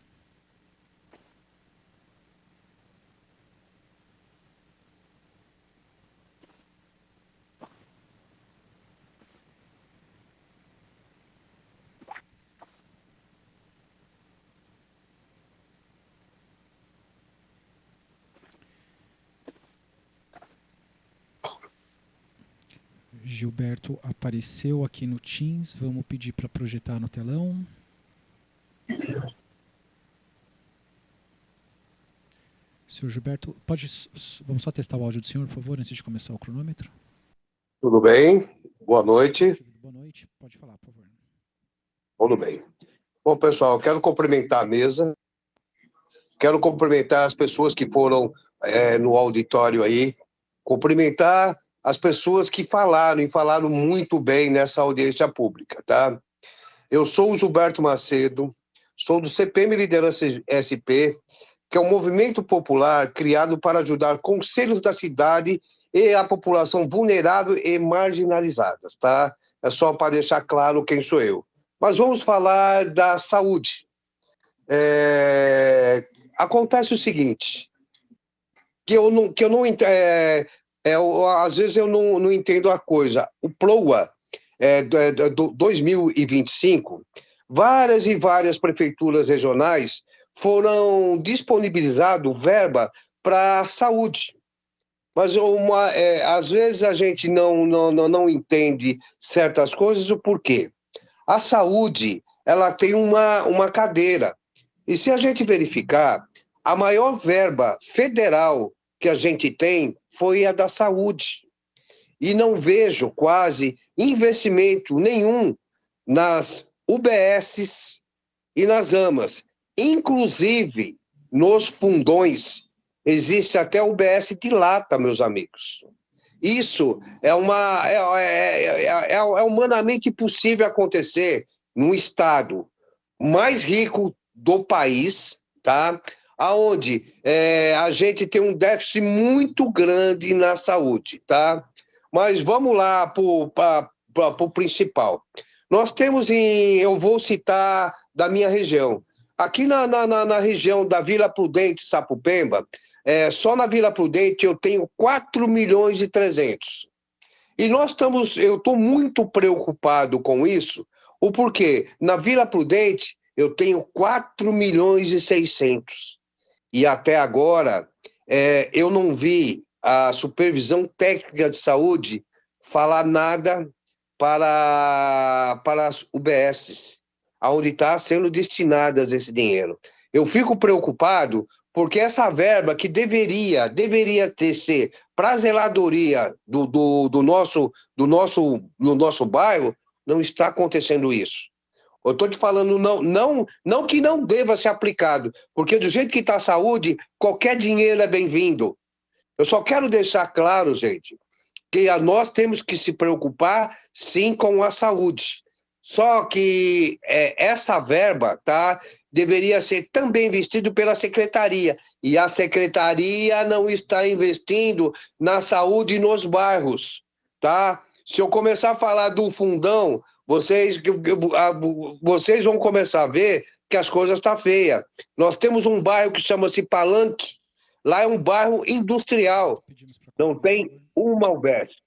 Gilberto apareceu aqui no Teams. Vamos pedir para projetar no telão. Senhor Gilberto, vamos só testar o áudio do senhor, por favor, antes de começar o cronômetro. Tudo bem? Boa noite. Boa noite. Pode falar, por favor. Tudo bem. Bom, pessoal, eu quero cumprimentar a mesa, quero cumprimentar as pessoas que foram no auditório aí, cumprimentar as pessoas que falaram, e falaram muito bem nessa audiência pública, tá? Eu sou o Gilberto Macedo, sou do CPM Liderança SP, que é um movimento popular criado para ajudar conselhos da cidade e a população vulnerável e marginalizadas, tá? É só para deixar claro quem sou eu. Mas vamos falar da saúde. Acontece o seguinte, às vezes eu não entendo a coisa. O PLOA, do 2025, várias e várias prefeituras regionais foram disponibilizado verba para a saúde. Mas às vezes a gente não entende certas coisas, o porquê. A saúde, ela tem uma cadeira. E se a gente verificar, a maior verba federal que a gente tem foi a da saúde. E não vejo quase investimento nenhum nas UBSs e nas AMAs. Inclusive, nos fundões, existe até UBS de lata, meus amigos. Isso é humanamente possível acontecer num estado mais rico do país, tá? Onde a gente tem um déficit muito grande na saúde, tá? Mas vamos lá para o principal. Nós temos eu vou citar da minha região. Aqui na região da Vila Prudente, Sapopemba, só na Vila Prudente eu tenho 4 milhões e 300. E eu estou muito preocupado com isso, o porquê? Na Vila Prudente eu tenho 4 milhões e 600. E até agora eu não vi a supervisão técnica de saúde falar nada para as UBSs, aonde está sendo destinadas esse dinheiro. Eu fico preocupado porque essa verba que deveria ser para a zeladoria do nosso bairro, não está acontecendo isso. Eu estou te falando não que não deva ser aplicado, porque do jeito que está a saúde, qualquer dinheiro é bem-vindo. Eu só quero deixar claro, gente, que nós temos que se preocupar, sim, com a saúde. Só que essa verba, tá, deveria ser também investido pela secretaria. E a secretaria não está investindo na saúde nos bairros, tá? Se eu começar a falar do fundão, vocês vão começar a ver que as coisas estão feias. Nós temos um bairro que chama-se Palanque. Lá é um bairro industrial. Não tem uma UBS.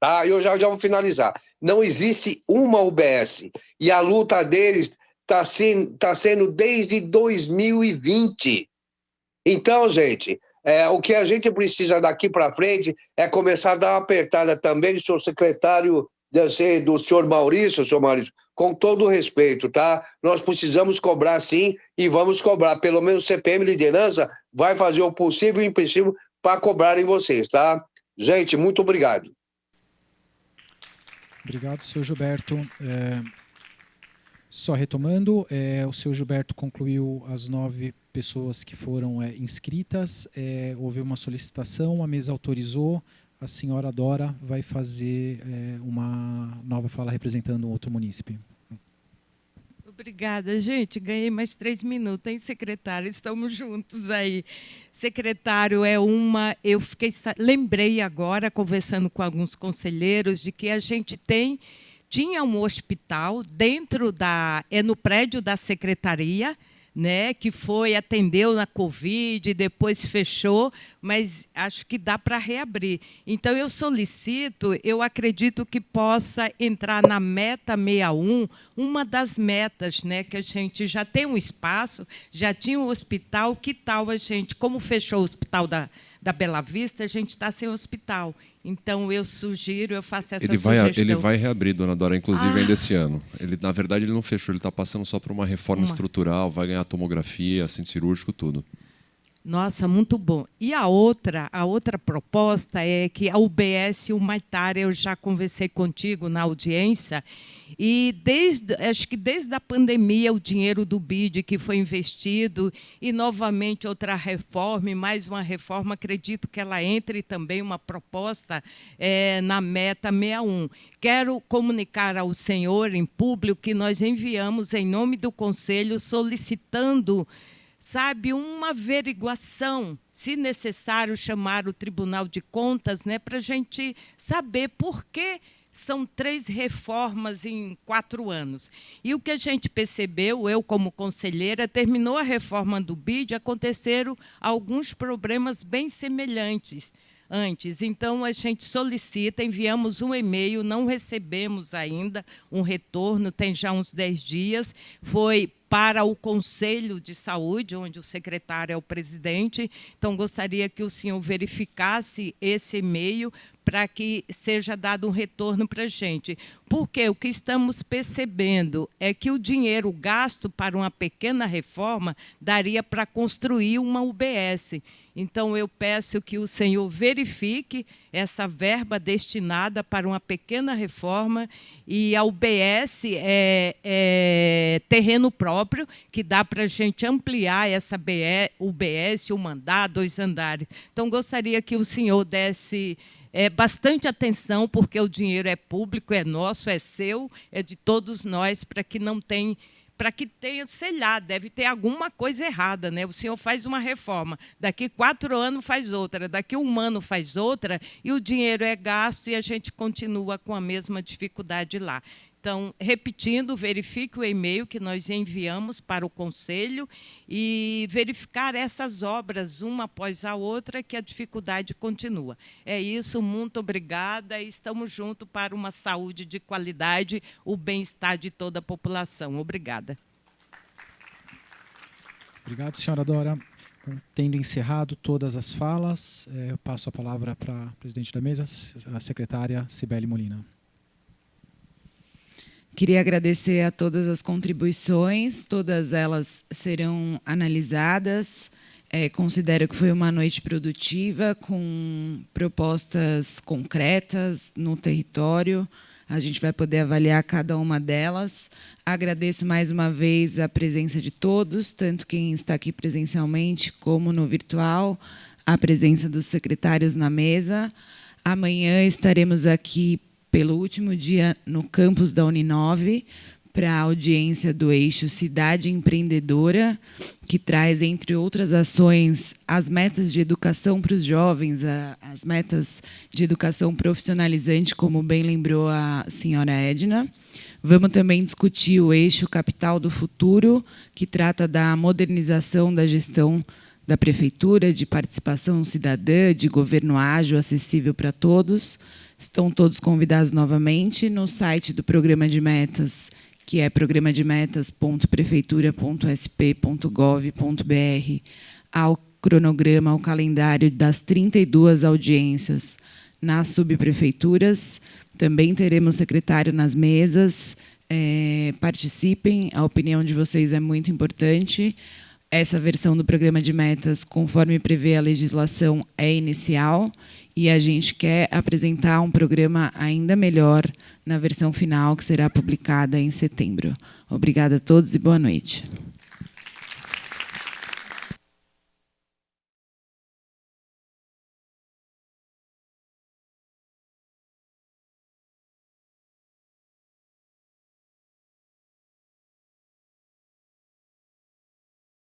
Tá? Eu já vou finalizar. Não existe uma UBS. E a luta deles está sendo desde 2020. Então, gente, o que a gente precisa daqui para frente é começar a dar uma apertada também do seu secretário, do senhor Maurício, com todo o respeito, tá? Nós precisamos cobrar sim e vamos cobrar. Pelo menos o CPM Liderança vai fazer o possível e o impossível para cobrarem vocês, tá? Gente, muito obrigado. Obrigado, senhor Gilberto. Só retomando, o senhor Gilberto concluiu as 9 pessoas que foram inscritas. Houve uma solicitação, a mesa autorizou. A senhora Dora vai fazer uma nova fala representando um outro munícipe. Obrigada, gente. Ganhei mais 3 minutos, hein, secretário? Estamos juntos aí. Secretário, lembrei agora, conversando com alguns conselheiros, de que a gente tinha um hospital no prédio da secretaria, né, que atendeu na Covid, depois fechou, mas acho que dá para reabrir. Então, eu acredito que possa entrar na meta 61, uma das metas, né, que a gente já tem um espaço, já tinha um hospital, que tal a gente, como fechou o hospital da Bela Vista, a gente está sem hospital. Então, eu faço essa sugestão. Ele vai reabrir, dona Dora, inclusive ainda esse ano. Na verdade, ele não fechou, ele está passando só por uma reforma estrutural, vai ganhar tomografia, centro cirúrgico, tudo. Nossa, muito bom. E a outra proposta é que a UBS humanitária, eu já conversei contigo na audiência, e acho que desde a pandemia o dinheiro do BID que foi investido, e novamente outra reforma, e mais uma reforma, acredito que ela entre também uma proposta na meta 61. Quero comunicar ao senhor em público que nós enviamos em nome do Conselho solicitando, sabe, uma averiguação, se necessário chamar o Tribunal de Contas, né, para a gente saber por que são 3 reformas em 4 anos. E o que a gente percebeu, eu como conselheira, terminou a reforma do BID, aconteceram alguns problemas bem semelhantes antes. Então, a gente solicita, enviamos um e-mail, não recebemos ainda um retorno, tem já uns 10 dias, foi para o Conselho de Saúde, onde o secretário é o presidente. Então, gostaria que o senhor verificasse esse e-mail para que seja dado um retorno para a gente. Porque o que estamos percebendo é que o dinheiro gasto para uma pequena reforma daria para construir uma UBS. Então, eu peço que o senhor verifique essa verba destinada para uma pequena reforma, e a UBS é terreno próprio, que dá para a gente ampliar essa UBS, um andar, 2 andares. Então, gostaria que o senhor desse bastante atenção, porque o dinheiro é público, é nosso, é seu, é de todos nós, para que não tenha... para que tenha, sei lá, deve ter alguma coisa errada, né? O senhor faz uma reforma, daqui 4 anos faz outra, daqui 1 ano faz outra, e o dinheiro é gasto e a gente continua com a mesma dificuldade lá. Então, repetindo, verifique o e-mail que nós enviamos para o Conselho e verificar essas obras, uma após a outra, que a dificuldade continua. É isso, muito obrigada, e estamos juntos para uma saúde de qualidade, o bem-estar de toda a população. Obrigada. Obrigado, senhora Dora. Tendo encerrado todas as falas, eu passo a palavra para a presidente da mesa, a secretária Cibele Molina. Queria agradecer a todas as contribuições, todas elas serão analisadas. Considero que foi uma noite produtiva, com propostas concretas no território. A gente vai poder avaliar cada uma delas. Agradeço mais uma vez a presença de todos, tanto quem está aqui presencialmente como no virtual, a presença dos secretários na mesa. Amanhã estaremos aqui pelo último dia no campus da Uninove, para a audiência do eixo Cidade Empreendedora, que traz, entre outras ações, as metas de educação para os jovens, as metas de educação profissionalizante, como bem lembrou a senhora Edna. Vamos também discutir o eixo Capital do Futuro, que trata da modernização da gestão da prefeitura, de participação cidadã, de governo ágil, acessível para todos. Estão todos convidados novamente no site do Programa de Metas, que é programademetas.prefeitura.sp.gov.br, ao cronograma, ao calendário das 32 audiências nas subprefeituras. Também teremos secretário nas mesas. Participem, a opinião de vocês é muito importante. Essa versão do Programa de Metas, conforme prevê a legislação, é inicial, e a gente quer apresentar um programa ainda melhor na versão final, que será publicada em setembro. Obrigada a todos e boa noite.